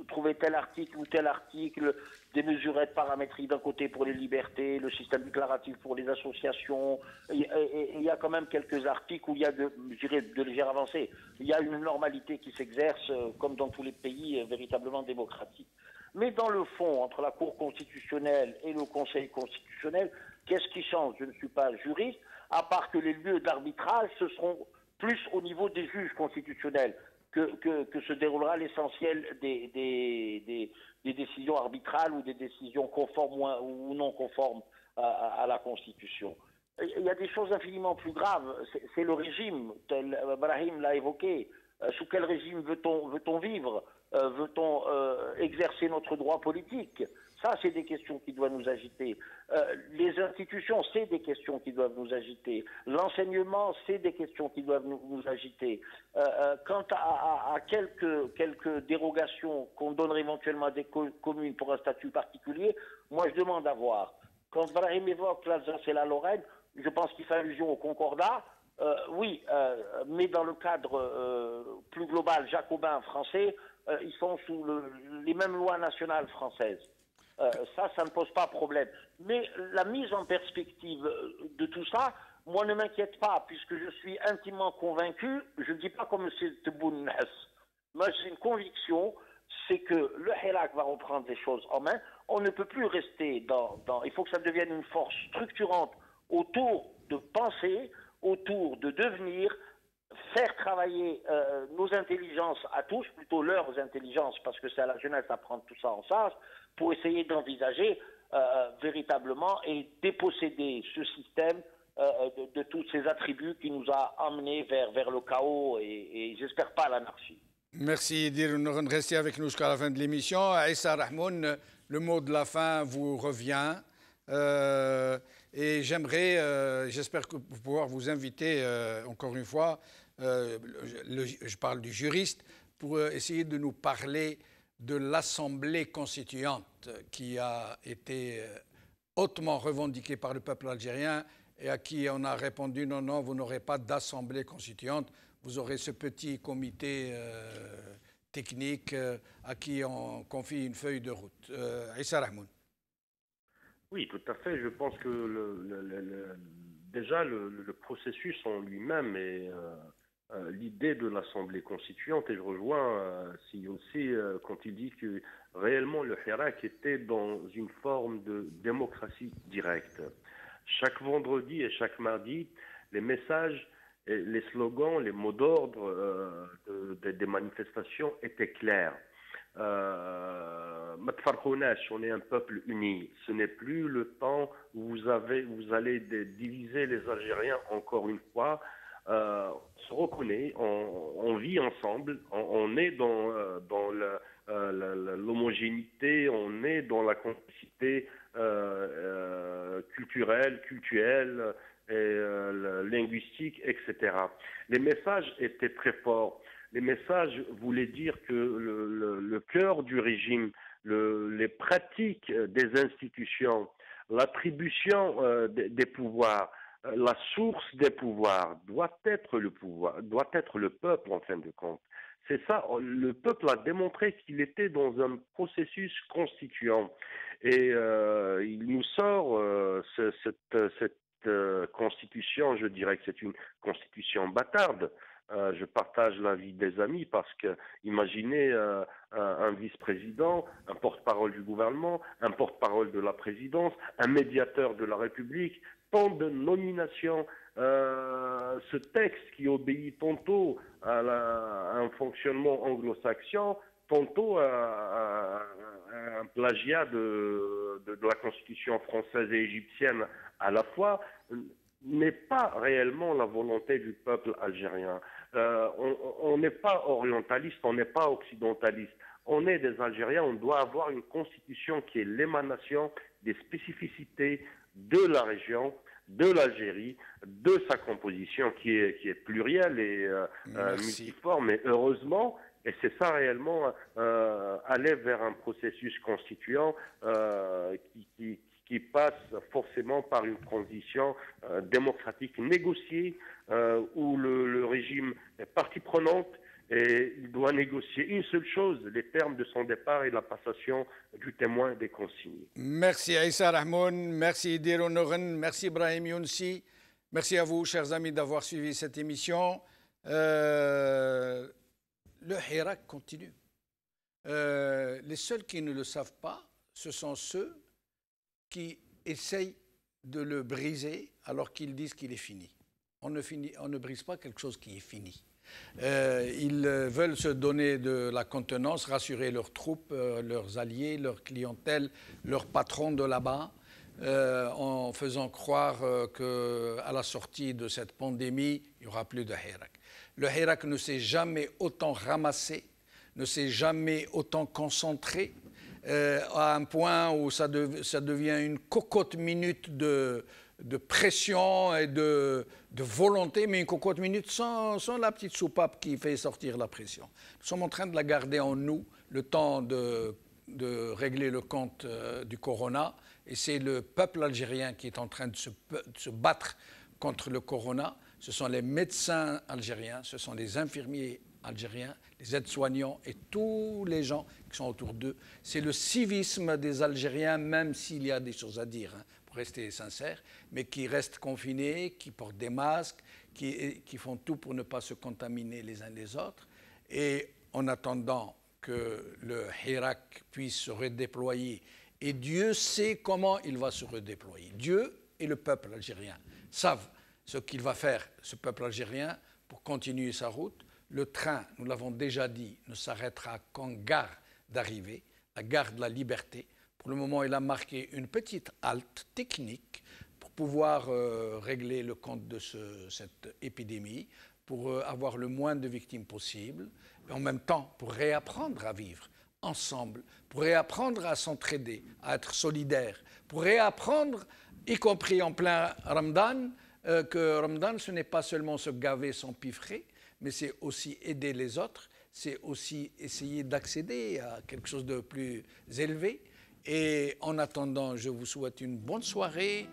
trouver tel article ou tel article, des mesurettes paramétriques d'un côté pour les libertés, le système déclaratif pour les associations. Il y a quand même quelques articles où il y a de légères avancées. Il y a une normalité qui s'exerce, comme dans tous les pays véritablement démocratiques. Mais dans le fond, entre la Cour constitutionnelle et le Conseil constitutionnel, qu'est-ce qui change? Je ne suis pas juriste, à part que les lieux d'arbitrage, ce seront plus au niveau des juges constitutionnels que se déroulera l'essentiel des décisions arbitrales ou des décisions conformes ou non conformes à la Constitution. Il y a des choses infiniment plus graves. C'est le régime, tel Brahim l'a évoqué. Sous quel régime veut-on vivre? Veut-on exercer notre droit politique? Ça, c'est des questions qui doivent nous agiter. Les institutions, c'est des questions qui doivent nous agiter. L'enseignement, c'est des questions qui doivent nous agiter. Quant à quelques dérogations qu'on donnerait éventuellement à des communes pour un statut particulier, moi, je demande à voir. Quand Brahim évoque l'Alsace et la Lorraine, je pense qu'il fait allusion au Concordat. Oui, mais dans le cadre plus global jacobin français, ils sont sous les mêmes lois nationales françaises. Ça ne pose pas problème. Mais la mise en perspective de tout ça, moi ne m'inquiète pas, puisque je suis intimement convaincu, je ne dis pas comme M. Tebboune Nas, moi j'ai une conviction, c'est que le Hirak va reprendre les choses en main. On ne peut plus rester il faut que ça devienne une force structurante autour de penser, autour de devenir, faire travailler nos intelligences à tous, plutôt leurs intelligences, parce que c'est à la jeunesse à prendre tout ça en charge, pour essayer d'envisager véritablement et déposséder ce système de tous ces attributs qui nous a amenés vers le chaos et j'espère pas l'anarchie. Merci de rester avec nous jusqu'à la fin de l'émission. Aïssa Rahmoun, le mot de la fin vous revient. Et j'espère pouvoir vous inviter encore une fois, je parle du juriste, pour essayer de nous parler de l'Assemblée constituante qui a été hautement revendiquée par le peuple algérien et à qui on a répondu non, non, vous n'aurez pas d'Assemblée constituante, vous aurez ce petit comité technique à qui on confie une feuille de route. Aïssa Rahmoun. Oui, tout à fait. Je pense que déjà le processus en lui-même et l'idée de l'Assemblée constituante, et je rejoins si aussi quand il dit que réellement le Hirak était dans une forme de démocratie directe. Chaque vendredi et chaque mardi, les messages, et les slogans, les mots d'ordre des manifestations étaient clairs. on est un peuple uni. Ce n'est plus le temps où vous allez diviser les Algériens encore une fois. On se reconnaît, on vit ensemble, on est dans l'homogénéité, on est dans la complicité culturelle et linguistique, etc. Les messages étaient très forts. Les messages voulaient dire que le cœur du régime, les pratiques des institutions, l'attribution des pouvoirs, la source des pouvoirs doit être le peuple en fin de compte. C'est ça, le peuple a démontré qu'il était dans un processus constituant. Et il nous sort cette constitution, je dirais que c'est une constitution bâtarde. Je partage l'avis des amis parce que imaginez un vice-président, un porte-parole du gouvernement, un porte-parole de la présidence, un médiateur de la République, tant de nominations, ce texte qui obéit tantôt à un fonctionnement anglo-saxon, tantôt à un plagiat de la constitution française et égyptienne à la fois, n'est pas réellement la volonté du peuple algérien. On n'est pas orientaliste, on n'est pas occidentaliste. On est des Algériens, on doit avoir une constitution qui est l'émanation des spécificités de la région, de l'Algérie, de sa composition qui est plurielle et multiforme. Et heureusement, et c'est ça réellement, aller vers un processus constituant qui passe forcément par une transition démocratique négociée où le régime est partie prenante et il doit négocier une seule chose, les termes de son départ et la passation du témoin des consignes. Merci Aïssa Rahmoun, merci Diro Noren, merci Ibrahim Younsi, merci à vous chers amis d'avoir suivi cette émission. Le Hirak continue. Les seuls qui ne le savent pas, ce sont ceux qui essayent de le briser alors qu'ils disent qu'il est fini. On ne brise pas quelque chose qui est fini. Ils veulent se donner de la contenance, rassurer leurs troupes, leurs alliés, leur clientèle, leurs patrons de là-bas, en faisant croire qu'à la sortie de cette pandémie, il n'y aura plus de Hirak. Le Hirak ne s'est jamais autant ramassé, ne s'est jamais autant concentré, à un point où ça devient une cocotte minute de pression et de volonté, mais une cocotte minute sans la petite soupape qui fait sortir la pression. Nous sommes en train de la garder en nous, le temps de régler le compte du corona, et c'est le peuple algérien qui est en train de se battre contre le corona. Ce sont les médecins algériens, ce sont les infirmiers algériens, les aides-soignants et tous les gens qui sont autour d'eux. C'est le civisme des Algériens, même s'il y a des choses à dire, pour rester sincère, mais qui restent confinés, qui portent des masques, qui font tout pour ne pas se contaminer les uns les autres. Et en attendant que le Hirak puisse se redéployer, et Dieu sait comment il va se redéployer. Dieu et le peuple algérien savent ce qu'il va faire, ce peuple algérien, pour continuer sa route. Le train, nous l'avons déjà dit, ne s'arrêtera qu'en gare d'arrivée, la gare de la Liberté. Pour le moment, il a marqué une petite halte technique pour pouvoir régler le compte de cette épidémie, pour avoir le moins de victimes possible, et en même temps pour réapprendre à vivre ensemble, pour réapprendre à s'entraider, à être solidaires, pour réapprendre, y compris en plein Ramadan, que Ramadan, ce n'est pas seulement se gaver, s'empiffrer, mais c'est aussi aider les autres, c'est aussi essayer d'accéder à quelque chose de plus élevé. Et en attendant, je vous souhaite une bonne soirée.